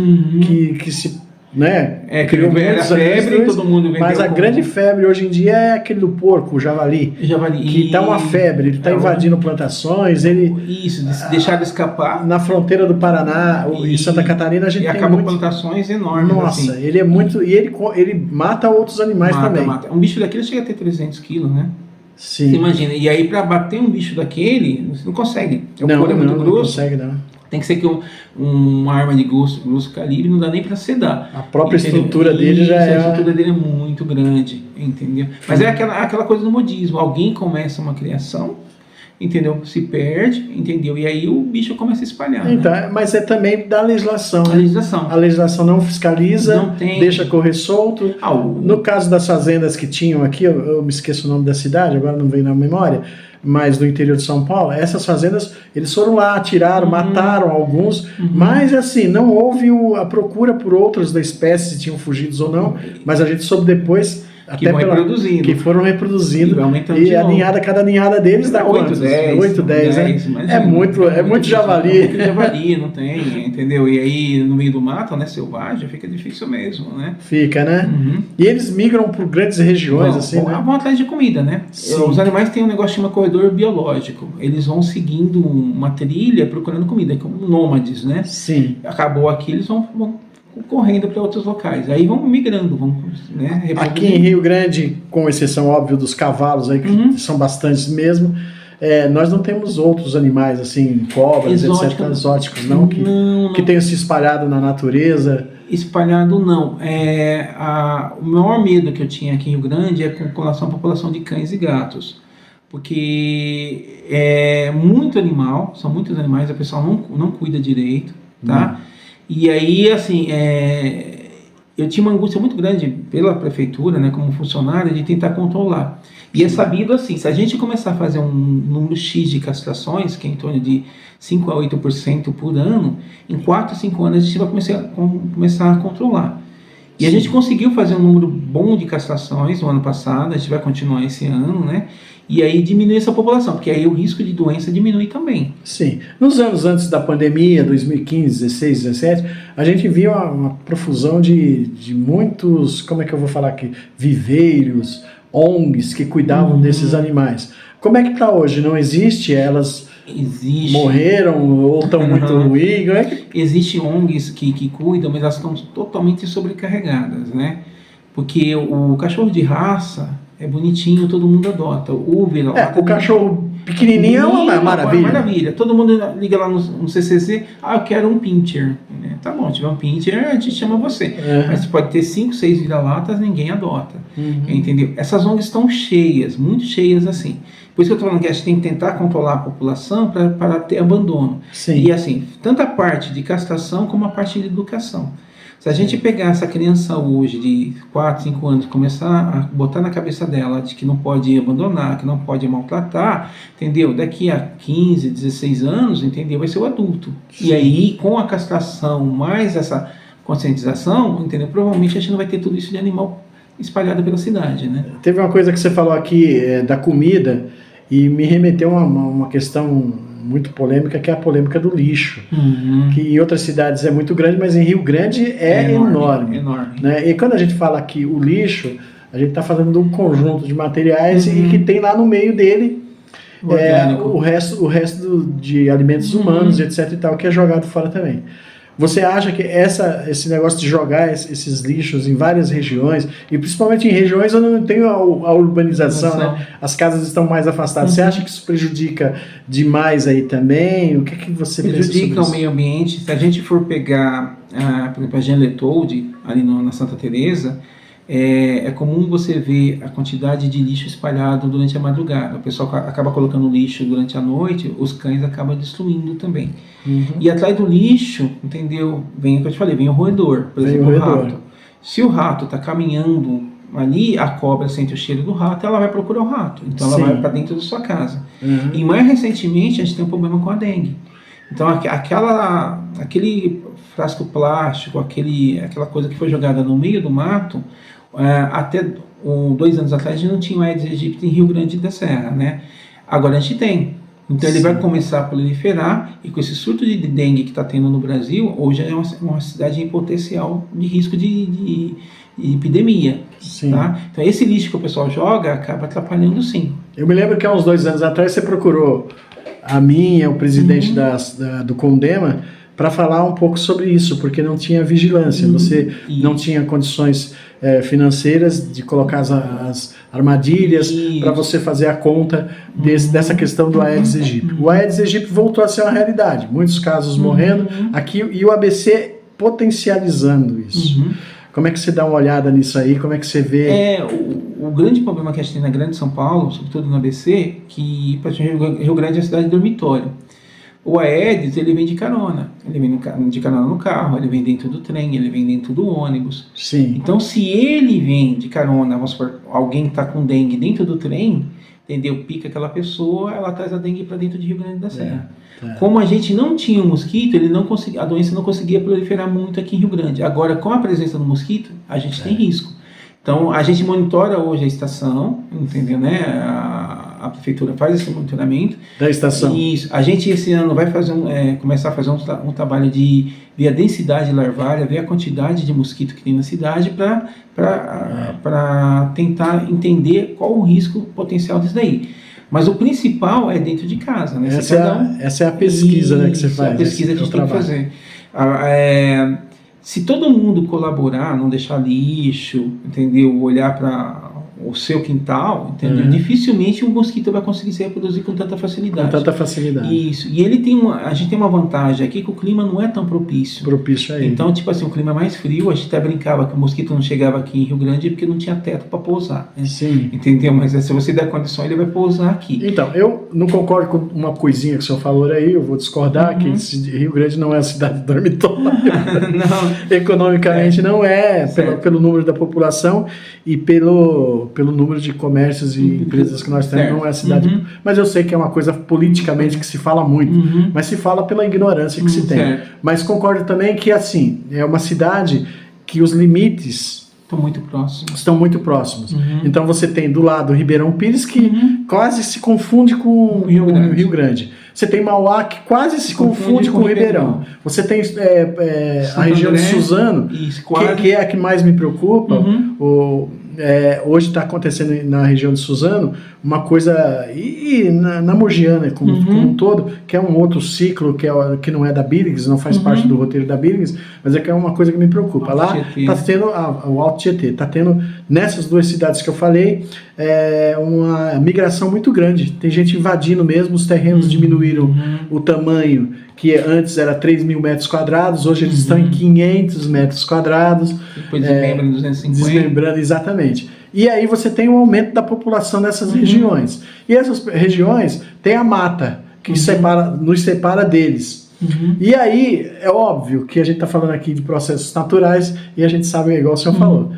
que se, né, criou muitas febre, todo mundo vendeu. Mas a grande febre hoje em dia é aquele do porco, o javali. Que está uma febre, ele está invadindo plantações, Isso, deixar de escapar. Na fronteira do Paraná e Santa Catarina a gente tem acaba plantações enormes. Nossa, assim. ele é muito... E ele mata outros animais também. Um bicho daquele chega a ter 300 quilos, né? Sim. Você imagina, e aí para bater um bicho daquele, você não consegue. O couro é muito grosso. Não consegue, não. Tem que ser que uma arma de grosso calibre não dá nem para sedar. A própria estrutura dele já é... A estrutura dele é muito grande, entendeu? Mas é aquela coisa do modismo. Alguém começa uma criação, entendeu? Se perde, entendeu? E aí o bicho começa a espalhar. Então, né? Mas é também da legislação. A legislação não fiscaliza, não tem... deixa correr solto. No caso das fazendas que tinham aqui, eu me esqueço o nome da cidade, agora não vem na memória, mas do interior de São Paulo, essas fazendas, eles foram lá, atiraram, mataram alguns, mas assim, não houve a procura por outros da espécie, se tinham fugidos ou não, mas a gente soube depois... Que foram reproduzindo. E cada ninhada deles dá 8, 10, né? É muito javali. Javali, não tem, entendeu? E aí, no meio do mato, né, selvagem, fica difícil mesmo, né? Fica, né? E eles migram por grandes regiões, assim, né? Vão atrás de comida, né? Sim. Os animais têm um negócio que chama corredor biológico. Eles vão seguindo uma trilha procurando comida, como nômades, né? Sim. Acabou aqui, eles vão correndo para outros locais. Aí vão migrando, né, aqui em Rio Grande, com exceção, óbvio, dos cavalos, aí, que são bastantes mesmo, nós não temos outros animais, assim, cobras, etc., exóticos, não, que tenham se espalhado na natureza. Espalhado, não. O maior medo que eu tinha aqui em Rio Grande é com relação à população de cães e gatos. Porque é muito animal, são muitos animais, a pessoa não cuida direito, tá? E aí, assim, eu tinha uma angústia muito grande pela prefeitura, né, como funcionário, de tentar controlar. E é sabido assim, se a gente começar a fazer um número X de castrações, que é em torno de 5 a 8% por ano, em 4 a 5 anos a gente vai começar a controlar. E a gente conseguiu fazer um número bom de castrações no ano passado, a gente vai continuar esse ano, né? E aí diminui essa população, porque aí o risco de doença diminui também. Sim. Nos anos antes da pandemia, 2015, 16, 17, a gente via uma profusão de muitos, como é que eu vou falar aqui, viveiros, ONGs que cuidavam desses animais. Como é que está hoje? Não existe? Elas morreram ou estão muito ruins? Existem ONGs que cuidam, mas elas estão totalmente sobrecarregadas, né? Porque o cachorro de raça é bonitinho, todo mundo adota. O cachorro pequenininho é uma maravilha. Maravilha. Todo mundo liga lá no CCC, eu quero um pincher. Tá bom, se tiver um pincher, a gente chama você. Mas você pode ter 5, 6 vira-latas, ninguém adota. Entendeu? Essas ONGs estão cheias, muito cheias assim. Por isso que eu estou falando que a gente tem que tentar controlar a população para ter abandono. Sim. E assim, tanto a parte de castração como a parte de educação. Se a gente pegar essa criança hoje de 4, 5 anos, começar a botar na cabeça dela de que não pode abandonar, que não pode maltratar, entendeu? Daqui a 15, 16 anos, entendeu? Vai ser o adulto. Sim. E aí, com a castração, mais essa conscientização, entendeu? Provavelmente a gente não vai ter tudo isso de animal espalhado pela cidade, né? Teve uma coisa que você falou aqui da comida e me remeteu a uma questão muito polêmica, que é a polêmica do lixo, que em outras cidades é muito grande, mas em Rio Grande é enorme. Né? E quando a gente fala aqui o lixo, a gente está falando de um conjunto de materiais e que tem lá no meio dele o resto de alimentos humanos, etc. e tal, que é jogado fora também. Você acha que esse negócio de jogar esses lixos em várias regiões, e principalmente em regiões onde não tem a urbanização, né? As casas estão mais afastadas, você acha que isso prejudica demais aí também? O que você pensa sobre isso? Prejudica o meio ambiente. Se a gente for pegar, por exemplo, a Jean Letold, ali na Santa Teresa, é comum você ver a quantidade de lixo espalhado durante a madrugada. O pessoal acaba colocando lixo durante a noite, os cães acabam destruindo também. E atrás do lixo, entendeu? Vem o que eu te falei, vem o roedor, por exemplo, o rato. Se o rato está caminhando ali, a cobra sente o cheiro do rato, ela vai procurar o rato. Então ela vai para dentro da sua casa. E mais recentemente a gente tem um problema com a dengue. Então aquele frasco plástico, aquela coisa que foi jogada no meio do mato, até 2 anos atrás a gente não tinha o Aedes aegypti em Rio Grande da Serra, né? Agora a gente tem. Então ele vai começar a proliferar, e com esse surto de dengue que está tendo no Brasil, hoje é uma cidade em potencial de risco de epidemia. Tá? Então esse lixo que o pessoal joga acaba atrapalhando, sim. Eu me lembro que há uns 2 anos atrás você procurou a mim e o presidente do Condema para falar um pouco sobre isso, porque não tinha vigilância, você não tinha condições financeiras de colocar as armadilhas para você fazer a conta dessa questão do Aedes aegypti. O Aedes aegypti voltou a ser uma realidade, muitos casos morrendo aqui, e o ABC potencializando isso. Como é que você dá uma olhada nisso aí? Como é que você vê? O grande problema que a gente tem na Grande São Paulo, sobretudo no ABC, que Rio Grande é a cidade de dormitório. O Aedes, ele vem de carona. Ele vem de carona no carro, ele vem dentro do trem, ele vem dentro do ônibus. Sim. Então, se ele vem de carona, vamos supor, alguém está com dengue dentro do trem, entendeu? Pica aquela pessoa, ela traz a dengue para dentro de Rio Grande da Serra. Como a gente não tinha um mosquito, a doença não conseguia proliferar muito aqui em Rio Grande. Agora, com a presença do mosquito, a gente tem risco. Então, a gente monitora hoje a estação, entendeu, né? A prefeitura faz esse monitoramento. Da estação. Isso. A gente, esse ano, vai começar a fazer um trabalho de ver a densidade larvária, ver a quantidade de mosquito que tem na cidade, para tentar entender qual o risco potencial disso daí. Mas o principal é dentro de casa, né? Essa é a pesquisa, né, que você faz. É a pesquisa que a gente tem que fazer. Se todo mundo colaborar, não deixar lixo, entendeu? Olhar para o seu quintal, entendeu? Dificilmente o mosquito vai conseguir se reproduzir com tanta facilidade. Com tanta facilidade. Isso. E a gente tem uma vantagem aqui, que o clima não é tão propício. Propício aí. Então, tipo assim, o clima é mais frio, a gente até brincava que o mosquito não chegava aqui em Rio Grande porque não tinha teto para pousar. Né? Sim. Entendeu? Mas se você der condição, ele vai pousar aqui. Então, eu não concordo com uma coisinha que o senhor falou aí, eu vou discordar, que Rio Grande não é a cidade de dormitório. Não. Economicamente não é, pelo número da população e pelo número de comércios e empresas que nós temos, não é a cidade. Mas eu sei que é uma coisa politicamente que se fala muito, mas se fala pela ignorância que se tem. Mas concordo também que, assim, é uma cidade que os limites estão muito próximos. Então você tem do lado Ribeirão Pires, que quase se confunde com o Rio Grande. Você tem Mauá, que quase se confunde com o Ribeirão. Você tem a região de Suzano, que é a que mais me preocupa. Hoje está acontecendo na região de Suzano uma coisa, e na Mogiana como um todo, que é um outro ciclo que não é da Billings, não faz parte do roteiro da Billings, mas que é uma coisa que me preocupa. Lá está tendo o Alto Tietê, está tendo nessas 2 cidades que eu falei uma migração muito grande. Tem gente invadindo mesmo, os terrenos diminuíram o tamanho, que antes era 3.000 metros quadrados, hoje eles estão em 500 metros quadrados. Depois desmembra em 250. Desmembrando, exatamente. E aí você tem um aumento da população nessas regiões. E essas regiões têm a mata, que nos separa deles. E aí, é óbvio que a gente está falando aqui de processos naturais, e a gente sabe, igual o senhor falou.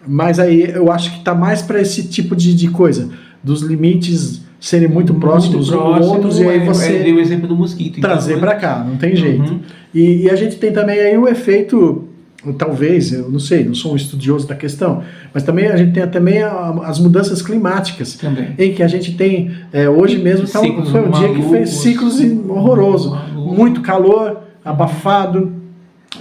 Mas aí eu acho que está mais para esse tipo de coisa, dos limites serem muito próximos uns dos outros, e aí você deu o exemplo do mosquito, trazer para cá, não tem jeito. E a gente tem também aí o efeito, talvez, eu não sei, não sou um estudioso da questão, mas também a gente tem também as mudanças climáticas, em que a gente tem, hoje mesmo foi um dia que fez ciclos horrorosos, muito calor, abafado,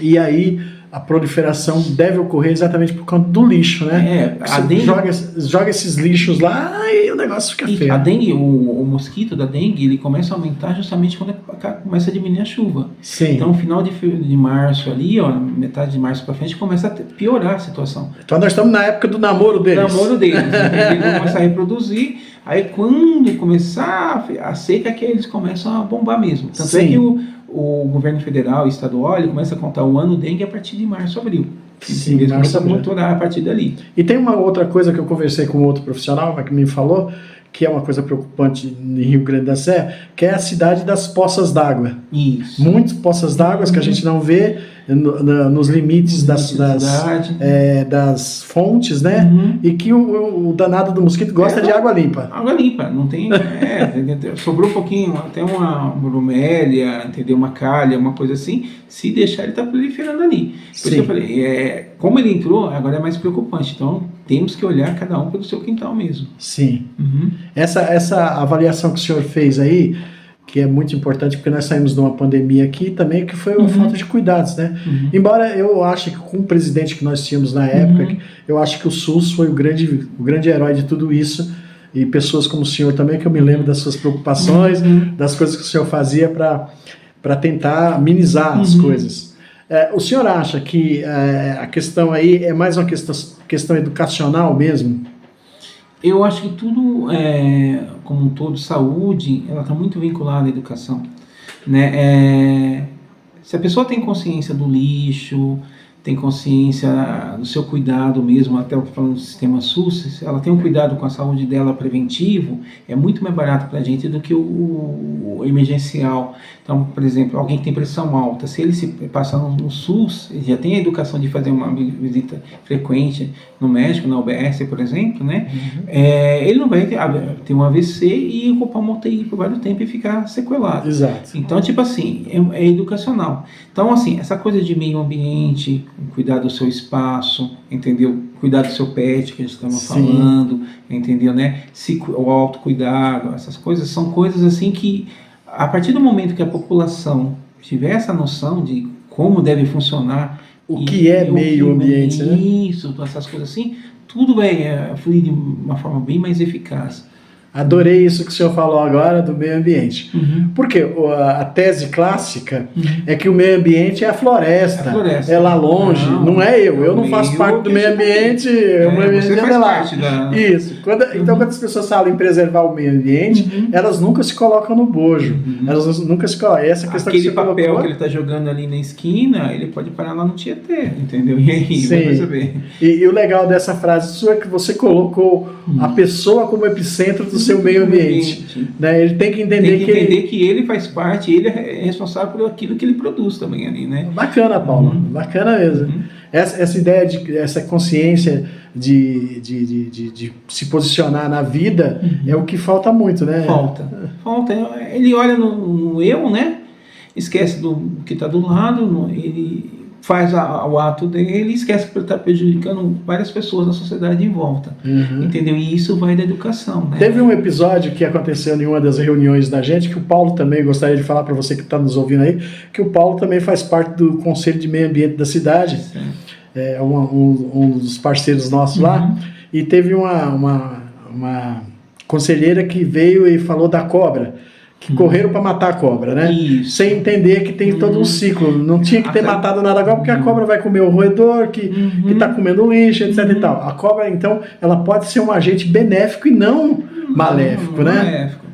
e aí a proliferação deve ocorrer exatamente por conta do lixo, né? A dengue... joga esses lixos lá e o negócio fica feio. A dengue, o mosquito da dengue, ele começa a aumentar justamente quando começa a diminuir a chuva. Sim. Então, no final de março ali, ó, metade de março para frente, começa a piorar a situação. Então, nós estamos na época do namoro deles. Eles vão começar a reproduzir. Aí, quando começar a seca, que eles começam a bombar mesmo. Tanto é que o governo federal e estadual, ele começa a contar o ano dengue a partir de março, abril. Sim, eles começam a monitorar a partir dali. E tem uma outra coisa que eu conversei com outro profissional que me falou, que é uma coisa preocupante em Rio Grande da Serra, que é a cidade das poças d'água. Isso. Muitas poças d'água que a gente não vê nos limites das fontes, né? E que o danado do mosquito gosta de água limpa. Água limpa, não tem... sobrou um pouquinho, até uma bromélia, entendeu? Uma calha, uma coisa assim. Se deixar, ele está proliferando ali. Por isso que eu falei, como ele entrou, agora é mais preocupante. Então, temos que olhar cada um pelo seu quintal mesmo. Sim. Essa avaliação que o senhor fez aí, que é muito importante, porque nós saímos de uma pandemia aqui também, que foi uma falta de cuidados, né? Embora eu ache que com o presidente que nós tínhamos na época, eu acho que o SUS foi o grande herói de tudo isso, e pessoas como o senhor também, que eu me lembro das suas preocupações, das coisas que o senhor fazia para tentar minimizar as coisas. O senhor acha que a questão aí é mais uma questão educacional mesmo? Eu acho que tudo, como um todo, saúde, ela está muito vinculada à educação, né? Se a pessoa tem consciência do lixo, tem consciência do seu cuidado mesmo, até falando do sistema SUS, se ela tem um cuidado com a saúde dela preventivo, é muito mais barato para a gente do que o emergencial. Então, por exemplo, alguém que tem pressão alta, se ele se passar no SUS, ele já tem a educação de fazer uma visita frequente no médico, na UBS, por exemplo, né? Ele não vai ter um AVC e ocupar uma UTI por vários tempo e ficar sequelado. Exato. Então, tipo assim, é educacional. Então, assim, essa coisa de meio ambiente, cuidar do seu espaço, entendeu? Cuidar do seu pet, que a gente estava falando, entendeu, né? O autocuidado, essas coisas são coisas assim que, a partir do momento que a população tiver essa noção de como deve funcionar, o que é meio ambiente, né? Isso, essas coisas assim, tudo vai fluir de uma forma bem mais eficaz. Adorei isso que o senhor falou agora do meio ambiente. Porque a tese clássica é que o meio ambiente é a floresta, é lá longe, não é eu. Eu não faço parte do meio ambiente, o meio ambiente é lá. Isso. Então, quando as pessoas falam em preservar o meio ambiente, elas nunca se colocam no bojo. Elas nunca se colocam. Essa questão aquele que papel colocou, que ele está jogando ali na esquina, ele pode parar lá no Tietê, entendeu? E aí, vai perceber. E o legal dessa frase sua é que você colocou a pessoa como epicentro do seu meio ambiente. Né? Ele tem que entender que ele faz parte, ele é responsável por aquilo que ele produz também ali, né? Bacana, Paulo. Bacana mesmo. Essa ideia, essa consciência de se posicionar na vida é o que falta muito, né? Falta. Ele olha no eu, né? Esquece do que está do lado, ele faz o ato dele e esquece que ele está prejudicando várias pessoas da sociedade em volta. Entendeu? E isso vai da educação, né? Teve um episódio que aconteceu em uma das reuniões da gente, que o Paulo também, gostaria de falar para você que está nos ouvindo aí, que o Paulo também faz parte do Conselho de Meio Ambiente da cidade, é um dos parceiros nossos lá, e teve uma conselheira que veio e falou da cobra, que correram para matar a cobra, né? Isso. Sem entender que tem todo um ciclo. Não tinha que ter matado nada agora, porque a cobra vai comer o roedor, que está comendo lixo, etc. e tal. A cobra, então, ela pode ser um agente benéfico e não maléfico, né? Maléfico.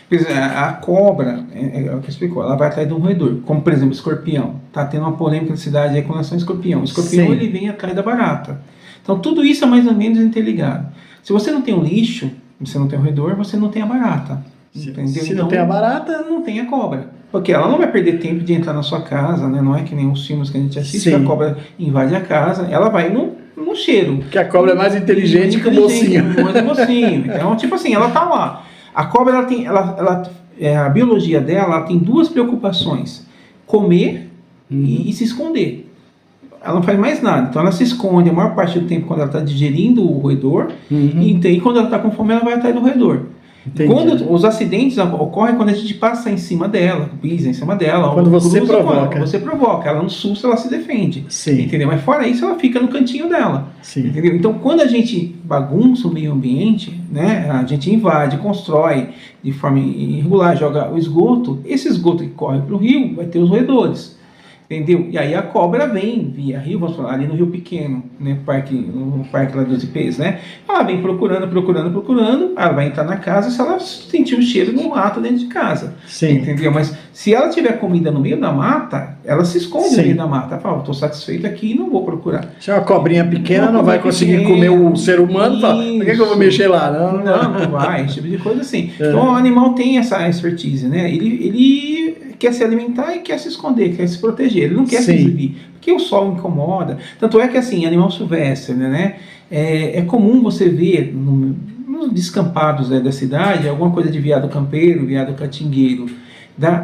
Quer dizer, a cobra, é o que explicou, ela vai atrás de um roedor. Como, por exemplo, o escorpião. Está tendo uma polêmica na cidade aí com relação ao escorpião. O escorpião, ele vem atrás da barata. Então, tudo isso é mais ou menos interligado. Se você não tem um lixo, você não tem um roedor, você não tem a barata. Entendeu? Se não tem a barata, não tem a cobra. Porque ela não vai perder tempo de entrar na sua casa, né? Não é que nem os filmes que a gente assiste, que a cobra invade a casa, ela vai no cheiro. Porque a cobra é mais inteligente que o mocinho. Então, tipo assim, ela tá lá. A cobra, a biologia dela, ela tem duas preocupações: comer e se esconder. Ela não faz mais nada, então ela se esconde a maior parte do tempo quando ela está digerindo o roedor, e quando ela está com fome ela vai atrás do roedor. Quando os acidentes ocorrem quando a gente passa em cima dela, pisa em cima dela. Quando você provoca. Você provoca. Ela no susto, ela se defende. Sim. Entendeu? Mas fora isso, ela fica no cantinho dela. Sim. Entendeu? Então, quando a gente bagunça o meio ambiente, né, a gente invade, constrói de forma irregular, joga o esgoto, esse esgoto que corre para o rio vai ter os roedores. Entendeu? E aí a cobra vem via rio, vamos falar, ali no Rio Pequeno, né, no parque lá dos IPs, né? Ela vem procurando, ela vai entrar na casa se ela sentir o cheiro no rato dentro de casa. Sim. Entendeu? Mas se ela tiver comida no meio da mata, ela se esconde no meio da mata. Ela fala, estou satisfeita aqui e não vou procurar. Se é uma cobrinha pequena, não vai conseguir comer o ser humano, fala, por que eu vou mexer lá? Não vai, esse tipo de coisa assim. Então o animal tem essa expertise, né? Ele quer se alimentar e quer se esconder, quer se proteger, ele não quer se exibir, porque o sol incomoda. Tanto é que assim, animal silvestre, né? É comum você ver nos descampados da cidade alguma coisa de veado campeiro, veado catingueiro.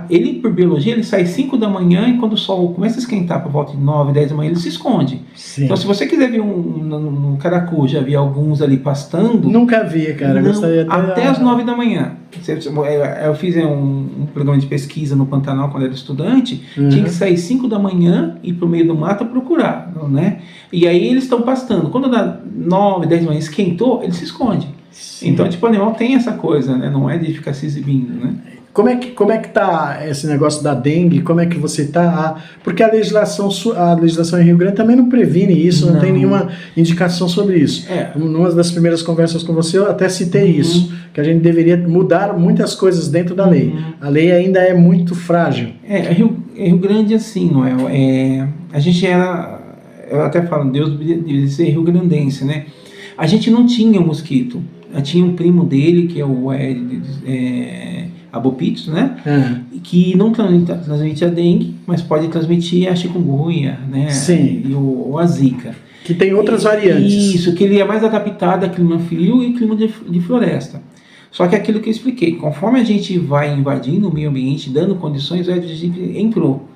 Ele, por biologia, ele sai 5 da manhã e quando o sol começa a esquentar por volta de 9, 10 da manhã, ele se esconde. Sim. Então, se você quiser ver no Caracu, já vi alguns ali pastando. Nunca vi, cara. Gostaria até as 9 da manhã. Eu fiz um programa de pesquisa no Pantanal quando era estudante. Tinha que sair 5 da manhã e ir para o meio do mato procurar, né? E aí eles estão pastando. Quando dá 9, 10 da manhã, esquentou, ele se esconde. Sim. Então, tipo, o animal tem essa coisa, né? Não é de ficar se exibindo, né? Como é que tá esse negócio da dengue? Como é que você tá? Porque a legislação em Rio Grande também não previne isso, não tem nenhuma indicação sobre isso. Numa das primeiras conversas com você, eu até citei isso, que a gente deveria mudar muitas coisas dentro da lei. A lei ainda é muito frágil. Rio Grande assim, não é? A gente era, eu até falo, Deus deveria ser rio-grandense, né? A gente não tinha mosquito. Tinha um primo dele, que é o Abopitos, né? Que não transmite a dengue, mas pode transmitir a chikungunya, né? Sim. E a zika. Que tem outras variantes. Isso, que ele é mais adaptado a clima frio e clima de floresta. Só que aquilo que eu expliquei, conforme a gente vai invadindo o meio ambiente, dando condições, a gente entrou.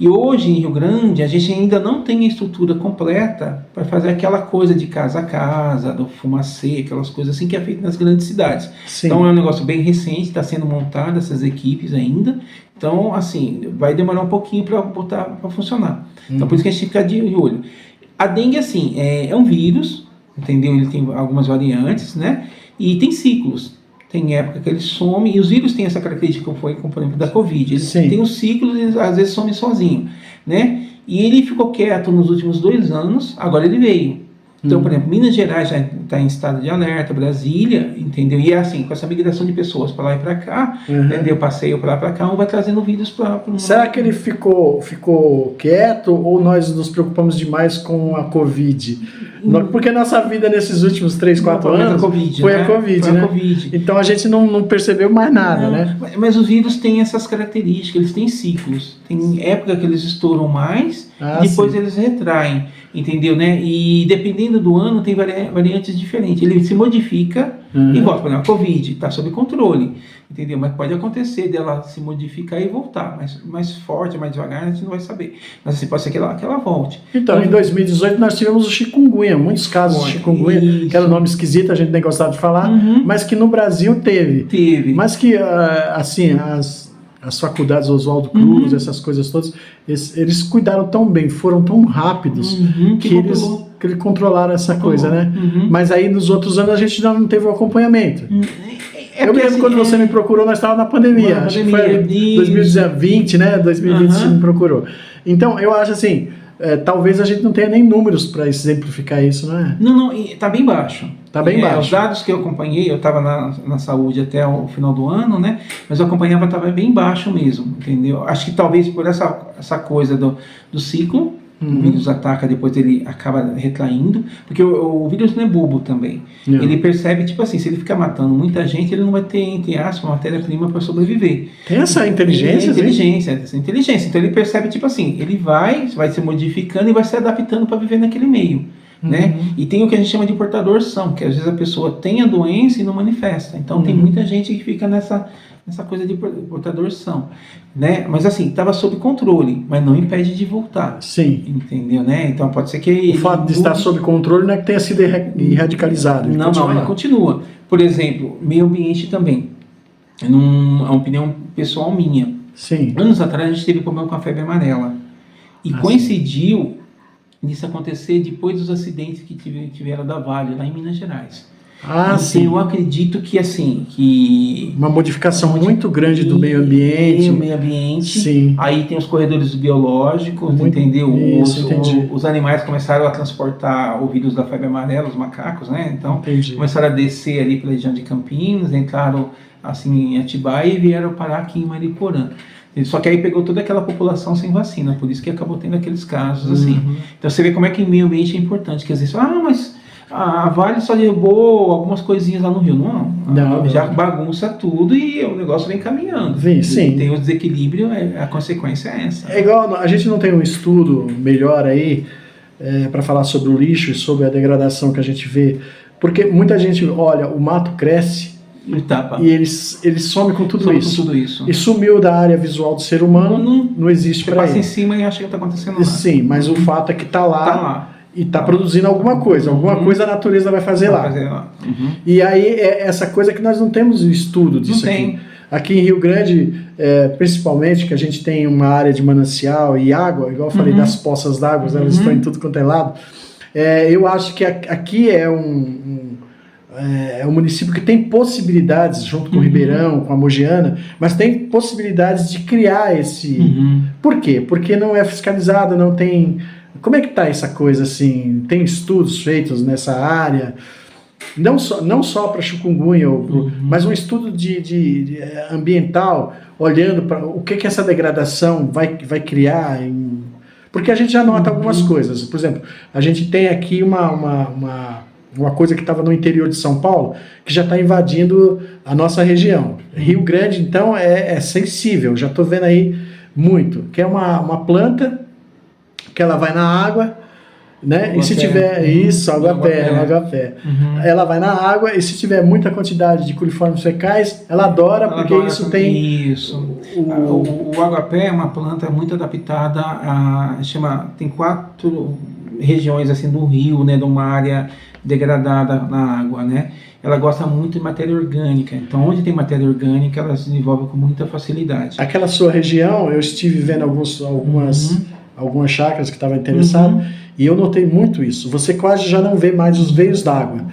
E hoje, em Rio Grande, a gente ainda não tem a estrutura completa para fazer aquela coisa de casa a casa, do fumacê, aquelas coisas assim que é feito nas grandes cidades. Sim. Então é um negócio bem recente, está sendo montado essas equipes ainda. Então, assim, vai demorar um pouquinho para botar para funcionar. Então, por isso que a gente fica de olho. A dengue, assim, é um vírus, entendeu? Ele tem algumas variantes, né? E tem ciclos. Tem época que ele some, e os vírus têm essa característica, como foi, por exemplo, da Covid. Eles têm os ciclos e às vezes some sozinho, né? E ele ficou quieto nos últimos 2 anos, agora ele veio. Então, por exemplo, Minas Gerais já está em estado de alerta, Brasília, entendeu? E é assim, com essa migração de pessoas para lá e para cá, entendeu? Passeio para lá e para cá, um vai trazendo vírus para o mundo. Será que ele ficou quieto ou nós nos preocupamos demais com a Covid? Porque a nossa vida nesses últimos 3, 4 anos foi a Covid, né? Então a gente não percebeu mais nada, né? Mas os vírus têm essas características, eles têm ciclos. Tem época que eles estouram mais, depois eles retraem, entendeu, né? E dependendo do ano tem variantes diferentes. Ele se modifica e volta. Por exemplo, a Covid está sob controle, entendeu? Mas pode acontecer dela se modificar e voltar, mas mais forte, mais devagar, a gente não vai saber. Mas assim, pode ser que ela volte. Então, em 2018 nós tivemos o chikungunya, muitos casos de chikungunya, que era um nome esquisito, a gente nem gostava de falar, mas que no Brasil teve. Mas que, assim, as faculdades Oswaldo Cruz, essas coisas todas, eles cuidaram tão bem, foram tão rápidos, que eles controlaram essa coisa, né? Mas aí nos outros anos a gente não teve o acompanhamento. Eu me lembro quando você me procurou, nós estávamos na pandemia. Acho que foi 2020, né? 2020 você me procurou. Então, eu acho assim, talvez a gente não tenha nem números para exemplificar isso, não é? Não, está bem baixo. Está bem baixo. Os dados que eu acompanhei, eu estava na saúde até o final do ano, né? Mas eu acompanhava, estava bem baixo mesmo, entendeu? Acho que talvez por essa coisa do ciclo, o vírus ataca, depois ele acaba retraindo, porque o vírus não é bobo também. Não. Ele percebe, tipo assim, se ele ficar matando muita gente, ele não vai ter, entre aspas, matéria-prima para sobreviver. Tem essa inteligência? Essa inteligência. Então ele percebe, tipo assim, ele vai se modificando e vai se adaptando para viver naquele meio. Né? E tem o que a gente chama de portador-são, que às vezes a pessoa tem a doença e não manifesta. Então tem muita gente que fica nessa coisa de portador-são, né? Mas assim, estava sob controle, mas não impede de voltar. Sim. Entendeu, né? Então pode ser que... O fato de estar sob controle não é que tenha sido radicalizado. Ele continua. Por exemplo, meio ambiente também. é uma opinião pessoal minha. Sim. Anos atrás a gente teve problema com a febre amarela. E coincidiu nisso acontecer depois dos acidentes que tiveram da Vale, lá em Minas Gerais. Então, sim. Eu acredito que que uma modificação muito grande do meio ambiente. Sim. Aí tem os corredores biológicos, entendeu? Os animais começaram a transportar o vírus da febre amarela, os macacos, né? Então começaram a descer ali pela região de Campinas, entraram assim em Atibaia e vieram parar aqui em Mariporã. Só que aí pegou toda aquela população sem vacina, por isso que acabou tendo aqueles casos assim. Então você vê como é que o meio ambiente é importante, que às vezes, mas a Vale só derrubou algumas coisinhas lá no Rio. Não, já bagunça tudo e o negócio vem caminhando. Sim. Tem o desequilíbrio, a consequência é essa. É igual, a gente não tem um estudo melhor aí para falar sobre o lixo e sobre a degradação que a gente vê, porque muita gente olha, o mato cresce e ele some com tudo isso. E sumiu da área visual do ser humano, não existe para ele. Você passa em cima e acha que está acontecendo nada. Sim, mas o fato é que está lá. E está produzindo alguma coisa coisa a natureza vai fazer lá. E aí essa coisa que nós não temos estudo disso aqui. Aqui em Rio Grande, principalmente, que a gente tem uma área de manancial e água, igual eu falei das poças d'água, elas estão em tudo quanto é lado. Eu acho que aqui é um município que tem possibilidades, junto com o Ribeirão, com a Mogiana, mas tem possibilidades de criar esse... Por quê? Porque não é fiscalizado, não tem... Como é que está essa coisa assim? Tem estudos feitos nessa área? Não só para chikungunya, mas um estudo de ambiental, olhando para o que essa degradação vai criar. Porque a gente já nota algumas coisas. Por exemplo, a gente tem aqui uma coisa que estava no interior de São Paulo, que já está invadindo a nossa região. Rio Grande, então, é sensível. Já estou vendo aí muito. Que é uma planta... que ela vai na água, né? E se tiver água-pé. Ela vai na água e se tiver muita quantidade de coliformes fecais, ela adora porque isso tem... O água-pé é uma planta muito adaptada tem 4 regiões assim do rio, né? De uma área degradada na água, né? Ela gosta muito de matéria orgânica. Então, onde tem matéria orgânica, ela se desenvolve com muita facilidade. Aquela sua região, eu estive vendo algumas chácaras que estavam interessadas, e eu notei muito isso. Você quase já não vê mais os veios d'água.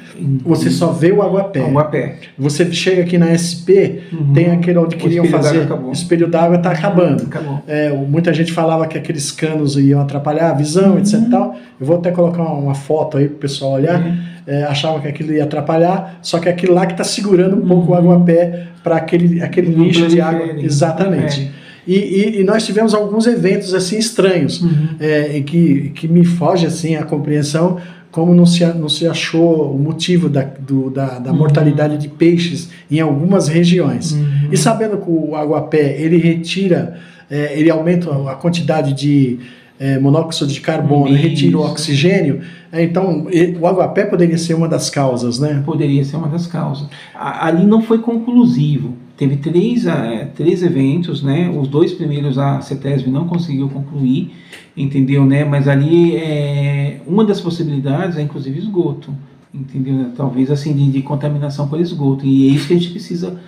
Você só vê o água-pé. Você chega aqui na SP, tem aquele onde queriam fazer... O espelho d'água está acabando. Acabou. Muita gente falava que aqueles canos iam atrapalhar a visão, etc. Tal. Eu vou até colocar uma foto aí para o pessoal olhar. Achava que aquilo ia atrapalhar, só que aquilo lá que está segurando um pouco o água-pé para aquele nicho de água. Exatamente. E nós tivemos alguns eventos assim estranhos, que me foge assim a compreensão, como não se achou o motivo da mortalidade de peixes em algumas regiões. E sabendo que o água-pé ele aumenta a quantidade de monóxido de carbono, retira o oxigênio, então o água-pé poderia ser uma das causas, né? Poderia ser uma das causas. Ali não foi conclusivo. Teve 3 eventos, né? Os 2 primeiros a CETESB não conseguiu concluir, entendeu, né? Mas ali uma das possibilidades é inclusive esgoto, entendeu? Talvez assim de contaminação por esgoto, e é isso que a gente precisa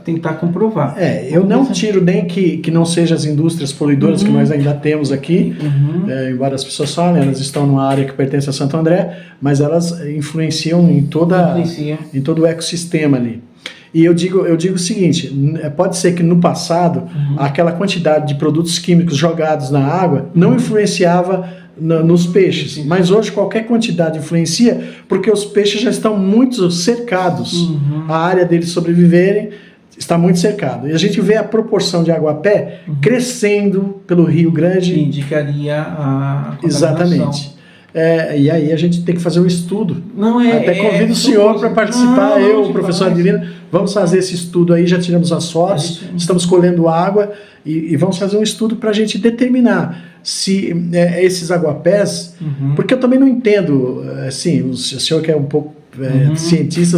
tentar comprovar. Eu não tiro nem que não sejam as indústrias poluidoras que nós ainda temos aqui, embora as pessoas falem, elas estão numa área que pertence a Santo André, mas elas influenciam em todo o ecossistema ali. E eu digo o seguinte, pode ser que no passado aquela quantidade de produtos químicos jogados na água não influenciava nos peixes, mas hoje qualquer quantidade influencia porque os peixes já estão muito cercados, a área deles sobreviverem está muito cercado. E a gente vê a proporção de água-pé crescendo pelo Rio Grande. Que indicaria a contaminação. Exatamente. E aí a gente tem que fazer um estudo. Até convido o senhor para participar, o professor Adelino, vamos fazer esse estudo aí, já tiramos as fotos, estamos colhendo água e vamos fazer um estudo para a gente determinar se esses aguapés, porque eu também não entendo, assim, o senhor que é um pouco cientista,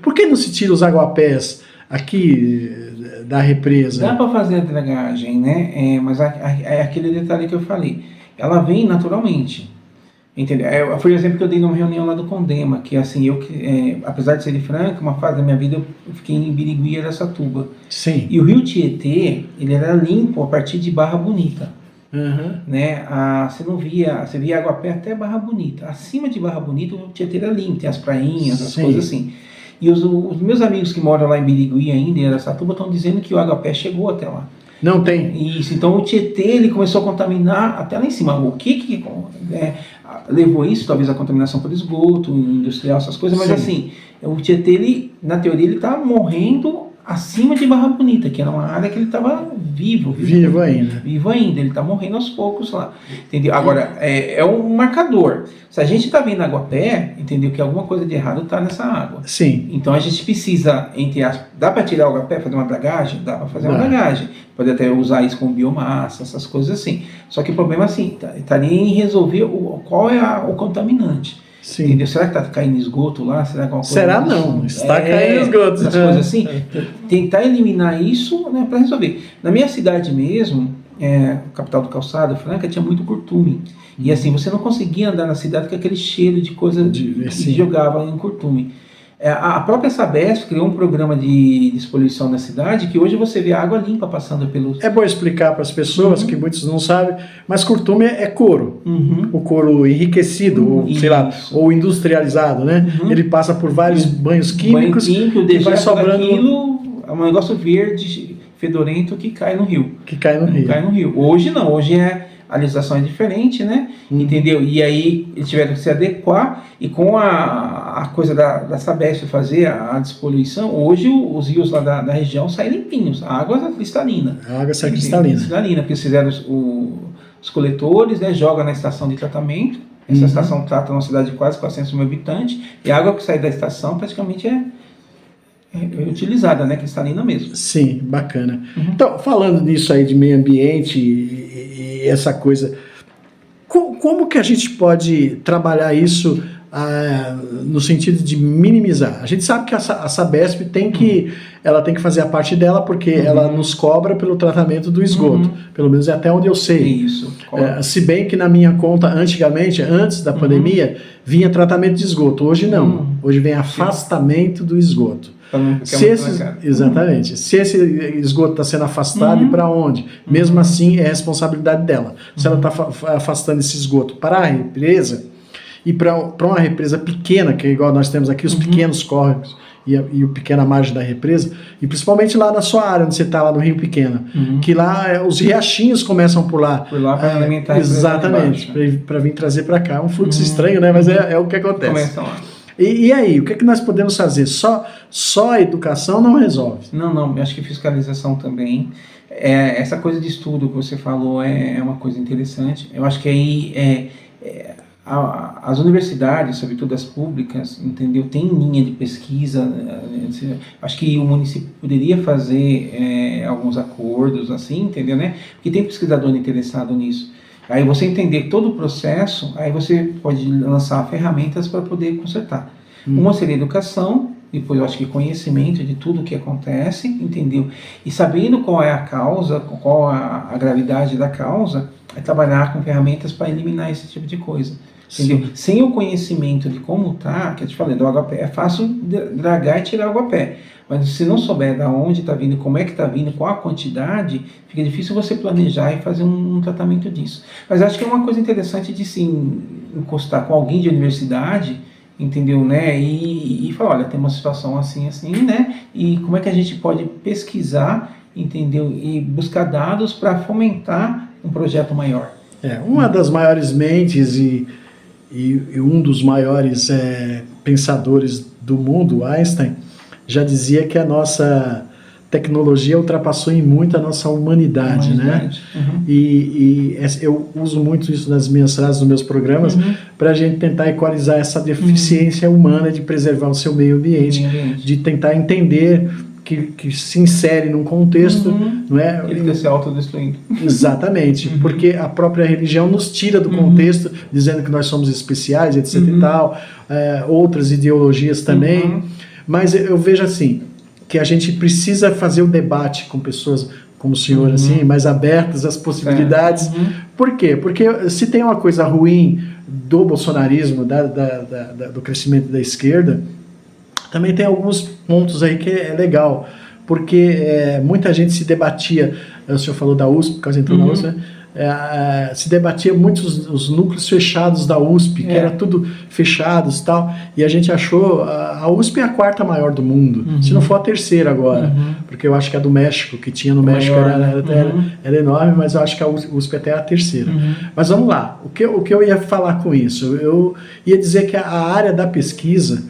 por que não se tira os aguapés aqui da represa? Dá para fazer a dragagem, né? Mas é aquele detalhe que eu falei, ela vem naturalmente. Entendeu? Foi o exemplo que eu dei numa reunião lá do Condema, que assim, apesar de ser de Franca, uma fase da minha vida eu fiquei em Birigui e Araçatuba. Sim. E o rio Tietê, ele era limpo a partir de Barra Bonita. Né? Você via Aguapé até Barra Bonita. Acima de Barra Bonita o Tietê era limpo, tem as prainhas, as coisas assim. E os meus amigos que moram lá em Birigui ainda, em Araçatuba, estão dizendo que o Aguapé chegou até lá. Não tem. Isso, então o Tietê ele começou a contaminar até lá em cima. O que levou isso? Talvez a contaminação por esgoto, industrial, essas coisas, mas assim, o Tietê, ele, na teoria, ele está morrendo acima de Barra Bonita, que era uma área que ele estava vivo ainda, ele está morrendo aos poucos lá, entendeu? Agora, é um marcador. Se a gente está vendo Aguapé, entendeu, que alguma coisa de errado está nessa água. Sim. Então a gente precisa, dá para tirar o Aguapé, fazer uma dragagem? Dá para fazer uma dragagem. Pode até usar isso como biomassa, essas coisas assim. Só que o problema, assim, estaria em resolver qual é o contaminante. Sim. Entendeu? Será que está caindo esgoto lá? Será que Será não? Está caindo esgoto. Essas coisas assim. Tentar eliminar isso, né, para resolver. Na minha cidade mesmo, capital do calçado, Franca, tinha muito curtume. E assim, você não conseguia andar na cidade com aquele cheiro de coisa que jogava em curtume. A própria Sabesp criou um programa de despoluição na cidade que hoje você vê água limpa passando pelos... É bom explicar para as pessoas, que muitos não sabem, mas curtume é couro. O couro enriquecido, ou, sei lá, ou industrializado, né? Ele passa por vários banhos químicos e vai sobrando... Aquilo é um negócio verde, fedorento, que cai no rio. Cai no rio. Hoje não, hoje a legislação é diferente, né? Entendeu? E aí eles tiveram que se adequar, e com a coisa da Sabesp fazer a despoluição, hoje os rios lá da região saem limpinhos, a água é cristalina. A água sai cristalina. Porque eles fizeram os coletores, né? Joga na estação de tratamento, essa estação trata uma cidade de quase 400 mil habitantes, e a água que sai da estação praticamente é utilizada, né? Cristalina mesmo. Sim, bacana. Então, falando nisso aí de meio ambiente e essa coisa, como que a gente pode trabalhar isso no sentido de minimizar? A gente sabe que a Sabesp ela tem que fazer a parte dela, porque ela nos cobra pelo tratamento do esgoto, pelo menos é até onde eu sei. Isso. Se bem que na minha conta, antigamente, antes da pandemia, vinha tratamento de esgoto. Hoje não. Hoje vem afastamento do esgoto. Exatamente. Se esse esgoto está sendo afastado, e para onde? Mesmo assim, é responsabilidade dela. Se ela está afastando esse esgoto para a represa, e para uma represa pequena, que é igual nós temos aqui, os pequenos córregos e o pequena margem da represa, e principalmente lá na sua área, onde você está lá no Rio Pequena, que lá os riachinhos começam por lá. Por lá para alimentar a exatamente, para vir trazer para cá. É um fluxo estranho, né? Mas é o que acontece. Começam lá. E aí, o que nós podemos fazer? Só a educação não resolve? Não, eu acho que fiscalização também. Essa coisa de estudo que você falou é uma coisa interessante. Eu acho que aí as universidades, sobretudo as públicas, entendeu? Tem linha de pesquisa. Acho que o município poderia fazer alguns acordos assim, entendeu, né? Porque tem pesquisador interessado nisso. Aí você entender todo o processo, aí você pode lançar ferramentas para poder consertar. Uma seria educação, depois eu acho que conhecimento de tudo o que acontece, entendeu? E sabendo qual é a causa, qual a gravidade da causa, é trabalhar com ferramentas para eliminar esse tipo de coisa. Entendeu? Sem o conhecimento de como tá, que eu te falei, do Aguapé, é fácil dragar e tirar o Aguapé. Mas se não souber de onde está vindo, como é que está vindo, qual a quantidade, fica difícil você planejar e fazer um tratamento disso. Mas acho que é uma coisa interessante de se encostar com alguém de universidade, entendeu, né? E falar, olha, tem uma situação assim, né? E como é que a gente pode pesquisar, entendeu? E buscar dados para fomentar um projeto maior. Uma das maiores mentes e um dos maiores pensadores do mundo, Einstein, já dizia que a nossa tecnologia ultrapassou em muito a nossa humanidade, né? E eu uso muito isso nas minhas frases, nos meus programas, para a gente tentar equalizar essa deficiência humana de preservar o seu meio ambiente, de tentar entender que se insere num contexto, não é? Ele está se autodestruindo. Exatamente, porque a própria religião nos tira do contexto, dizendo que nós somos especiais, etc e tal, outras ideologias também, mas eu vejo assim, que a gente precisa fazer o debate com pessoas como o senhor, assim, mais abertas às possibilidades. Por quê? Porque se tem uma coisa ruim do bolsonarismo, do crescimento da esquerda, também tem alguns pontos aí que é legal, porque muita gente se debatia, o senhor falou da USP, por causa entrou na USP, né? Se debatia muito os núcleos fechados da USP, que era tudo fechados e tal, e a gente achou, a USP é a quarta maior do mundo, se não for a terceira agora, porque eu acho que a do México, que tinha no México era enorme, mas eu acho que a USP até é a terceira. Mas vamos lá, o que eu ia falar com isso? Eu ia dizer que a área da pesquisa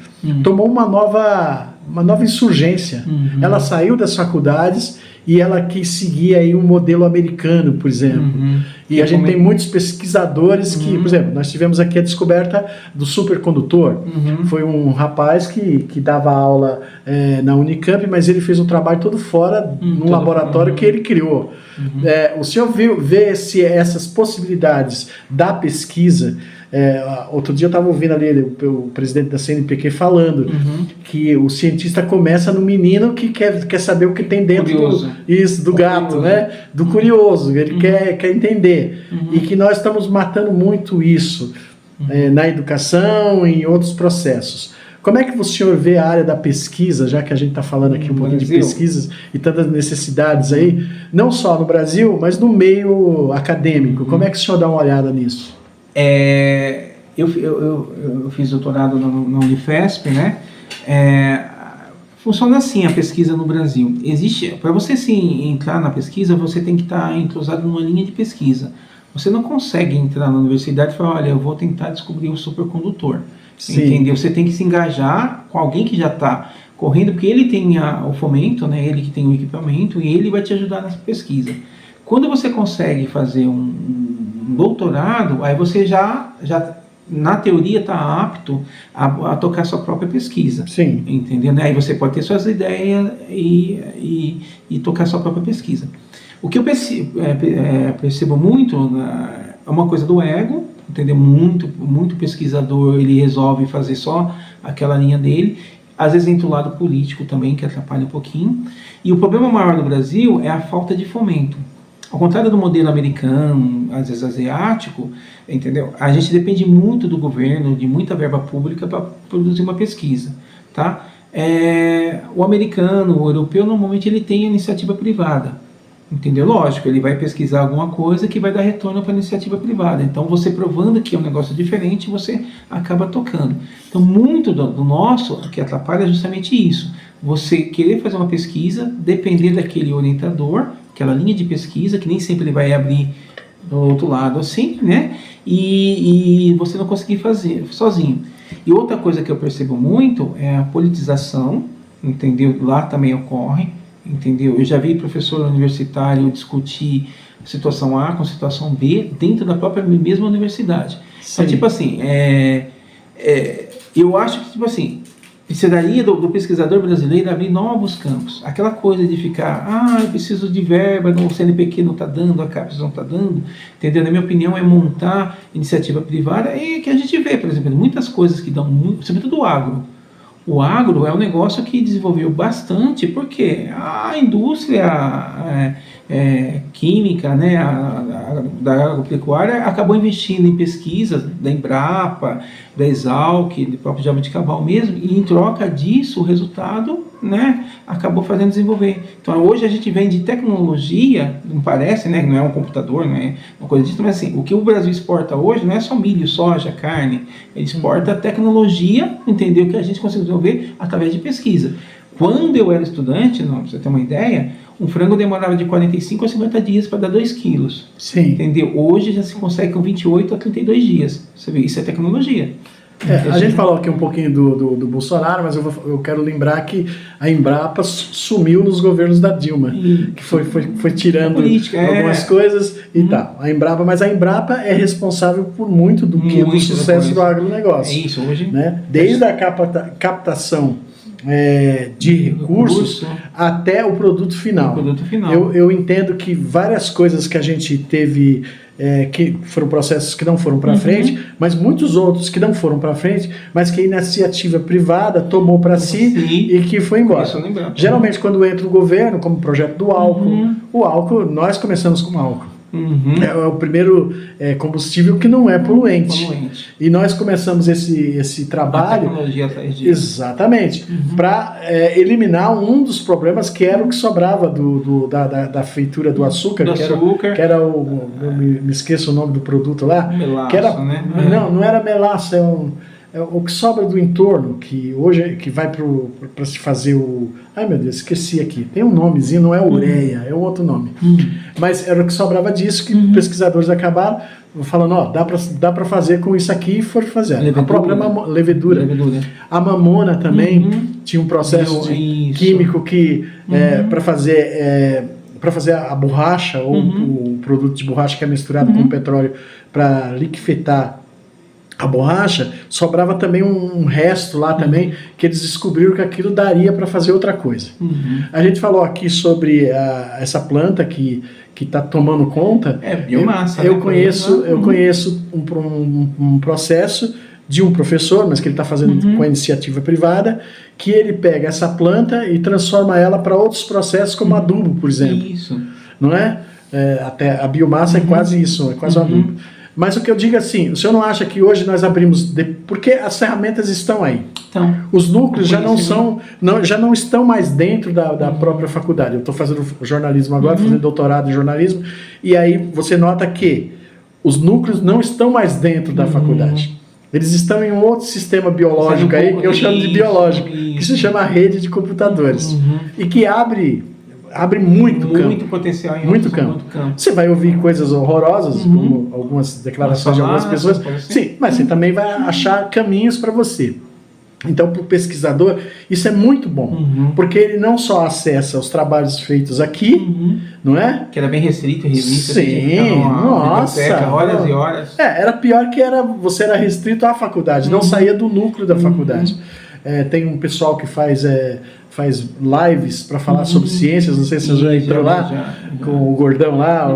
tomou uma nova insurgência. Ela saiu das faculdades e ela quis seguir aí um modelo americano, por exemplo. E a gente tem muitos pesquisadores que, por exemplo, nós tivemos aqui a descoberta do supercondutor. Foi um rapaz que dava aula na Unicamp, mas ele fez um trabalho todo fora, num laboratório que ele criou. O senhor vê se essas possibilidades da pesquisa. Outro dia eu estava ouvindo ali o presidente da CNPq falando que o cientista começa no menino que quer saber o que tem dentro do gato, curioso, né? Do curioso, ele quer entender. E que nós estamos matando muito isso na educação e em outros processos. Como é que o senhor vê a área da pesquisa, já que a gente está falando aqui um pouquinho de pesquisas e tantas necessidades aí, não só no Brasil, mas no meio acadêmico? Como é que o senhor dá uma olhada nisso? Eu fiz doutorado na Unifesp, né? Funciona assim a pesquisa no Brasil. Para você entrar na pesquisa, você tem que estar entrosado numa linha de pesquisa. Você não consegue entrar na universidade e falar, olha, eu vou tentar descobrir o supercondutor. Entendeu? Você tem que se engajar com alguém que já está correndo, porque ele tem o fomento, né? Ele que tem o equipamento, e ele vai te ajudar nessa pesquisa. Quando você consegue fazer um doutorado, aí você já na teoria está apto a tocar sua própria pesquisa. Sim. Entendeu? Aí você pode ter suas ideias e tocar sua própria pesquisa. O que eu percebo muito é uma coisa do ego, entendeu? Muito pesquisador, ele resolve fazer só aquela linha dele. Às vezes entra o lado político também, que atrapalha um pouquinho. E o problema maior do Brasil é a falta de fomento. Ao contrário do modelo americano, às vezes asiático, entendeu? A gente depende muito do governo, de muita verba pública para produzir uma pesquisa, tá? O americano, o europeu, normalmente ele tem iniciativa privada, entendeu? Lógico, ele vai pesquisar alguma coisa que vai dar retorno para a iniciativa privada. Então, você provando que é um negócio diferente, você acaba tocando. Então, muito do nosso que atrapalha é justamente isso. Você querer fazer uma pesquisa, depender daquele orientador, aquela linha de pesquisa, que nem sempre ele vai abrir do outro lado assim, né? E você não conseguir fazer sozinho. E outra coisa que eu percebo muito é a politização, entendeu? Lá também ocorre, entendeu? Eu já vi professor universitário discutir situação A com situação B dentro da própria mesma universidade. Sim. Então, tipo assim, eu acho que, tipo assim, precisaria do pesquisador brasileiro abrir novos campos. Aquela coisa de ficar, eu preciso de verba, o CNPq não está dando, a CAPES não está dando, entendeu? Na minha opinião, é montar iniciativa privada e que a gente vê, por exemplo, muitas coisas que dão muito, sobretudo o agro. O agro é um negócio que desenvolveu bastante, porque a indústria química, né, da agropecuária acabou investindo em pesquisas da Embrapa, da Exalc, do próprio Jaboticabal mesmo, e em troca disso o resultado, né, acabou fazendo desenvolver. Então hoje a gente vende tecnologia, não parece, né, não é um computador, não é uma coisa disso, mas assim, o que o Brasil exporta hoje não é só milho, soja, carne, ele exporta tecnologia, entendeu, que a gente conseguiu desenvolver através de pesquisa. Quando eu era estudante, para você ter uma ideia, um frango demorava de 45 a 50 dias para dar 2 quilos. Sim. Entendeu? Hoje já se consegue com 28 a 32 dias. Você vê, isso é tecnologia. A gente falou aqui um pouinho do Bolsonaro, mas eu quero lembrar que a Embrapa sumiu nos governos da Dilma, que foi tirando algumas coisas e tal. A Embrapa é responsável por muito do sucesso do agronegócio. É isso, hoje. Né? Desde a captação de recursos até o produto final. Eu entendo que várias coisas que a gente teve, que foram processos que não foram para frente, mas muitos outros que não foram para frente, mas que a iniciativa privada tomou para si e que foi embora. Geralmente quando entra o governo, como o projeto do álcool, o álcool, nós começamos com o álcool. É o primeiro combustível que não é poluente. E nós começamos esse trabalho... A tecnologia atrás disso. Exatamente. Para eliminar um dos problemas que era o que sobrava da feitura do açúcar. Que era me esqueço o nome do produto lá. Melaço, que era, né? Não era melaço, é o que sobra do entorno, que hoje que vai para se fazer o... Ai meu Deus, esqueci aqui. Tem um nomezinho, não é ureia, é um outro nome. Mas era o que sobrava disso, que pesquisadores acabaram falando, dá para fazer com isso aqui e foram fazer. A própria levedura. A mamona também tinha um processo químico que para fazer a borracha, ou o produto de borracha que é misturado com petróleo para liquefetar a borracha, sobrava também um resto lá também, que eles descobriram que aquilo daria para fazer outra coisa. A gente falou aqui sobre essa planta que está tomando conta. Biomassa. Eu conheço um processo de um professor, mas que ele está fazendo com a iniciativa privada, que ele pega essa planta e transforma ela para outros processos, como adubo, por exemplo. Isso. Não é? Até a biomassa é quase isso, é quase um adubo. Mas o que eu digo assim, o senhor não acha que hoje nós abrimos... Porque as ferramentas estão aí. Então, os núcleos já não estão mais dentro da própria faculdade. Eu estou fazendo jornalismo agora, fazendo doutorado em jornalismo, e aí você nota que os núcleos não estão mais dentro da faculdade. Eles estão em um outro sistema biológico aí, que eu chamo de biológico, que se chama rede de computadores. E que abre muito potencial em muito campo. Você vai ouvir coisas horrorosas, como algumas declarações de algumas pessoas. Sim, mas você também vai achar caminhos para você. Então, para o pesquisador, isso é muito bom, porque ele não só acessa os trabalhos feitos aqui, não é? Que era bem restrito, revista. Sim, nossa. Horas e horas. Era pior que você era restrito à faculdade, não saía do núcleo da faculdade. Tem um pessoal que faz lives para falar sobre ciências, não sei se você já entrou lá, com o gordão lá,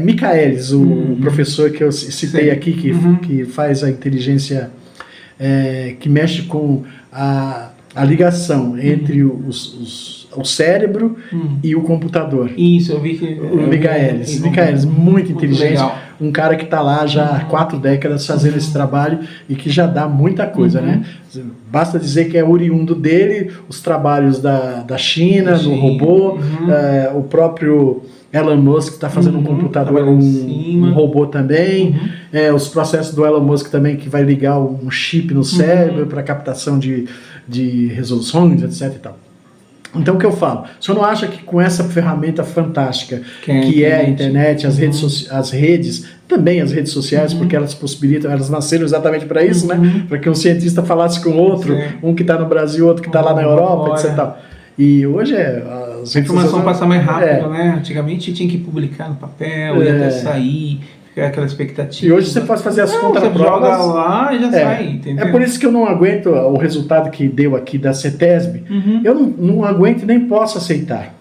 Michaelis, o professor que eu citei aqui, que faz a inteligência, que mexe com a ligação entre o cérebro e o computador. Isso, eu vi que... O Michaelis, muito inteligente. Legal. Um cara que está lá já há 4 décadas fazendo esse trabalho e que já dá muita coisa, né? Basta dizer que é oriundo dele os trabalhos da China, no robô, o próprio Elon Musk está fazendo um computador, um robô também, os processos do Elon Musk também, que vai ligar um chip no cérebro para captação de resoluções, etc. e tal. Então, o que eu falo? O senhor não acha que com essa ferramenta fantástica que é a internet, as redes, também as redes sociais, porque elas possibilitam, elas nasceram exatamente para isso, né? Para que um cientista falasse com outro, um que está no Brasil, outro que está lá na Europa, etc. Tal. E hoje a informação passa mais rápido, né? Antigamente tinha que publicar no papel, ia até sair, ficar aquela expectativa. E hoje você pode fazer as contraprovas. Você joga lá e já sai, entendeu? É por isso que eu não aguento o resultado que deu aqui da CETESB. Eu não aguento e nem posso aceitar.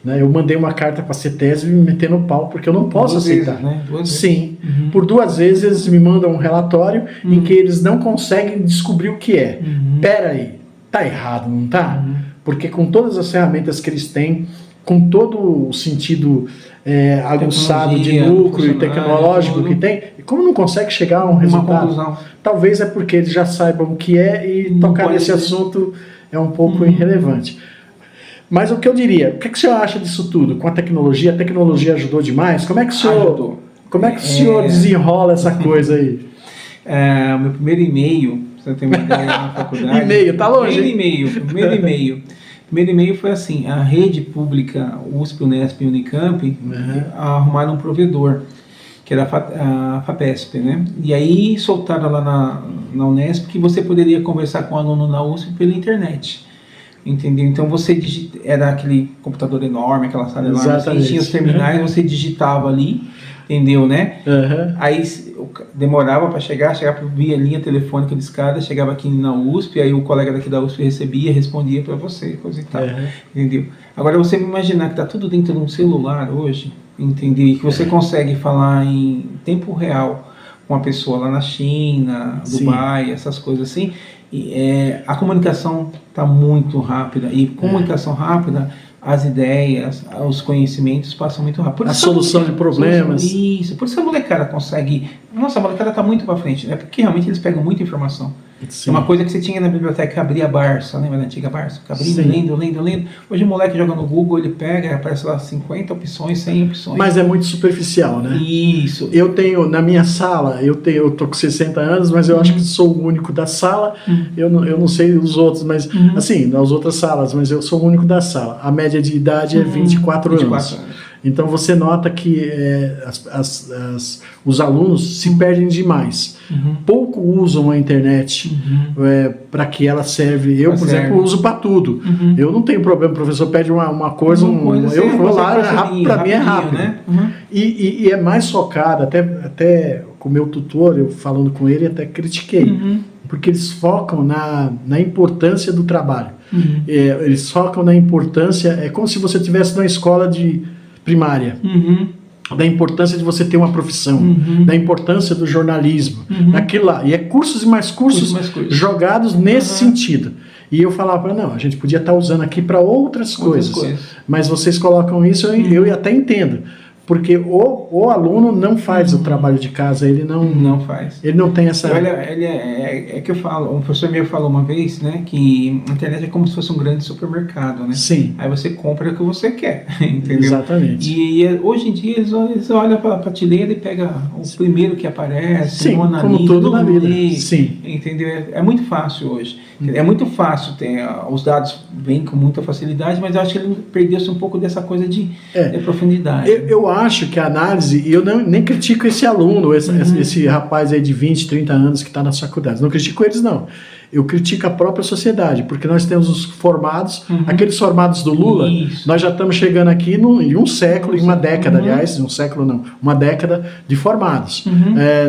Né? Eu mandei uma carta para a CETESB me metendo o pau, porque eu não posso aceitar. Vezes, né? 2 vezes. Sim. Por 2 vezes eles me mandam um relatório em que eles não conseguem descobrir o que é. Pera aí, tá errado, não tá? Porque com todas as ferramentas que eles têm, com todo o sentido aguçado de núcleo e tecnológico que tem, como não consegue chegar a um resultado? Talvez é porque eles já saibam o que é e tocar nesse assunto é um pouco irrelevante. Mas o que eu diria, o que o senhor acha disso tudo? Com a tecnologia ajudou demais? Como é que o senhor desenrola essa coisa aí? O meu primeiro e-mail, pra você ter uma ideia, na faculdade... E-mail, tá longe? Primeiro e-mail foi assim, a rede pública USP, Unesp e Unicamp arrumaram um provedor, que era a FAPESP, né? E aí soltaram lá na Unesp que você poderia conversar com o aluno na USP pela internet. Entendeu? Então você era aquele computador enorme, aquela sala enorme, tinha os terminais, você digitava ali, entendeu, né? Aí demorava para chegar via linha telefônica de escada, chegava aqui na USP, aí o colega daqui da USP respondia para você, coisa e tal, entendeu? Agora você me imaginar que tá tudo dentro de um celular hoje, entendeu? E que você consegue falar em tempo real com uma pessoa lá na China, Dubai, essas coisas assim. A comunicação está muito rápida, e comunicação rápida as ideias, os conhecimentos passam muito rápido. A solução de problemas. Isso, por isso a molecada consegue... Nossa, a molecada está muito para frente, né? Porque realmente eles pegam muita informação. Sim. Uma coisa que você tinha na biblioteca, abria a Barça, lembra da antiga Barça? Abria, lendo. Hoje o moleque joga no Google, ele pega, aparece lá 50 opções, 100 opções. Mas é muito superficial, né? Isso. Eu tenho, na minha sala, eu tô com 60 anos, mas eu acho que sou o único da sala. Eu não sei os outros, mas assim, nas outras salas, mas eu sou o único da sala. A média de idade é 24 anos. Então você nota que os alunos se perdem demais. Pouco usam a internet para que ela serve. Eu, por exemplo, uso para tudo. Eu não tenho problema, o professor pede uma coisa, eu vou lá, para mim é rápido. Né? E é mais focado, até com o meu tutor, eu falando com ele, até critiquei. Porque eles focam na importância do trabalho. Eles focam na importância, é como se você estivesse na escola de primária, da importância de você ter uma profissão, da importância do jornalismo, daquilo lá. E é cursos e mais cursos jogados nesse sentido. E eu falava, não, a gente podia estar usando aqui para outras coisas. Mas vocês colocam isso, eu até entendo. Porque o aluno não faz o trabalho de casa, ele não faz. Ele não tem essa... Olha, é que eu falo, um professor meu falou uma vez, né, que a internet é como se fosse um grande supermercado, né? Sim. Aí você compra o que você quer, entendeu? Exatamente. E hoje em dia eles olham para a prateleira e pegam o primeiro que aparece, sim, analisa, como tudo na vida. Sim. Entendeu? É muito fácil hoje. É muito fácil, os dados vêm com muita facilidade, mas eu acho que ele perdeu-se um pouco dessa coisa de profundidade. Eu acho que a análise, e eu nem critico esse aluno, esse rapaz aí de 20, 30 anos que está nas faculdades, não critico eles não. Eu critico a própria sociedade, porque nós temos os formados, aqueles formados do Lula, nós já estamos chegando aqui em um século, em uma década, aliás, um século não, uma década de formados.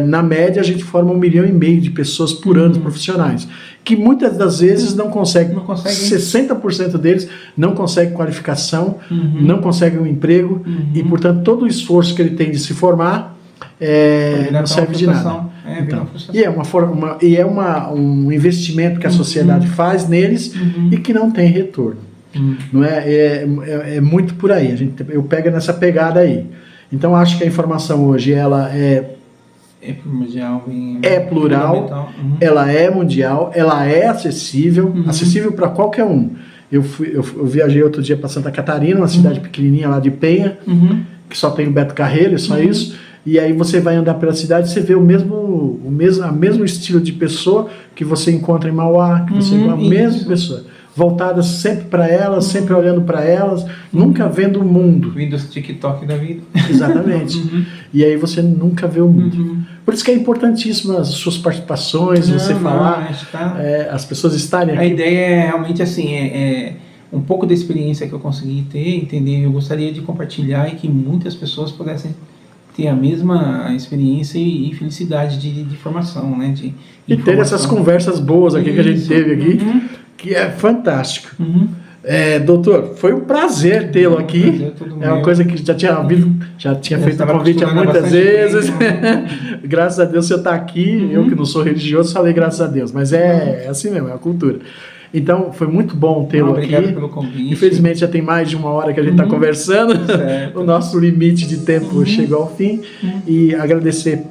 Na média, a gente forma 1,5 milhão de pessoas por ano profissionais, que muitas das vezes não conseguem. 60% deles não conseguem qualificação, não conseguem um emprego, e, portanto, todo o esforço que ele tem de se formar não serve de nada. Então, e é um investimento que a sociedade faz neles e que não tem retorno. Não é muito por aí. Eu pego nessa pegada aí. Então, acho que a informação hoje ela é plural, ela é mundial, ela é acessível para qualquer um. Eu viajei outro dia para Santa Catarina, uma cidade pequenininha lá de Penha, que só tem o Beto Carreiro, só isso. E aí você vai andar pela cidade e você vê o mesmo estilo de pessoa que você encontra em Mauá, que você encontra a mesma pessoa. Voltadas sempre para elas, sempre olhando para elas, nunca vendo o mundo. Windows TikTok da vida. Exatamente. E aí você nunca vê o mundo. Por isso que é importantíssimo as suas participações, você falar, as pessoas estarem aqui. A ideia é realmente assim, um pouco da experiência que eu consegui ter, entender. Eu gostaria de compartilhar e que muitas pessoas pudessem ter a mesma experiência e felicidade de formação, né? E ter essas conversas boas aqui que a gente teve aqui, que é fantástico. Doutor, foi um prazer tê-lo aqui. É uma coisa que já tinha feito o convite há muitas vezes. Graças a Deus você está aqui. Eu que não sou religioso falei graças a Deus, mas é assim mesmo, é a cultura. Então, foi muito bom tê-lo aqui. Obrigado pelo convite. Infelizmente, já tem mais de 1 hora que a gente está conversando. O nosso limite de tempo chegou ao fim. E agradecer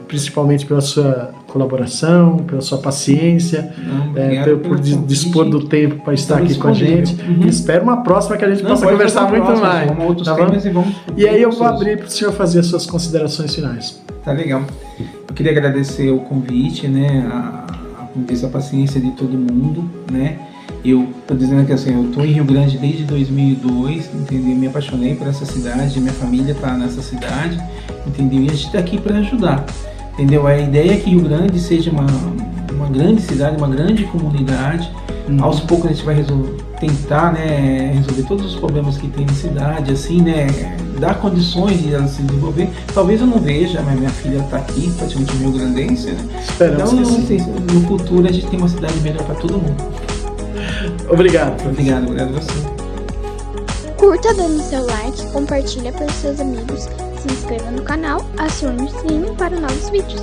principalmente pela sua colaboração, pela sua paciência, por dispor do tempo para estar aqui com a gente. Espero uma próxima que a gente possa conversar muito mais. Vamos outros temas e aí eu vou abrir para o senhor fazer as suas considerações finais. Tá legal. Eu queria agradecer o convite, né, essa paciência de todo mundo, né? Eu tô dizendo que assim, eu tô em Rio Grande desde 2002, entendeu? Me apaixonei por essa cidade, minha família tá nessa cidade, entendeu? E a gente tá aqui para ajudar, entendeu? A ideia é que Rio Grande seja uma grande cidade, uma grande comunidade. Aos poucos a gente vai tentar, né, resolver todos os problemas que tem na cidade, assim, né, dar condições de ela se desenvolver. Talvez eu não veja, mas minha filha está aqui, praticamente rio-grandense, né? Esperamos então, no futuro a gente tem uma cidade melhor para todo mundo. Obrigado a você. Curta dando seu like, compartilha para os seus amigos, se inscreva no canal, acione o sininho para novos vídeos.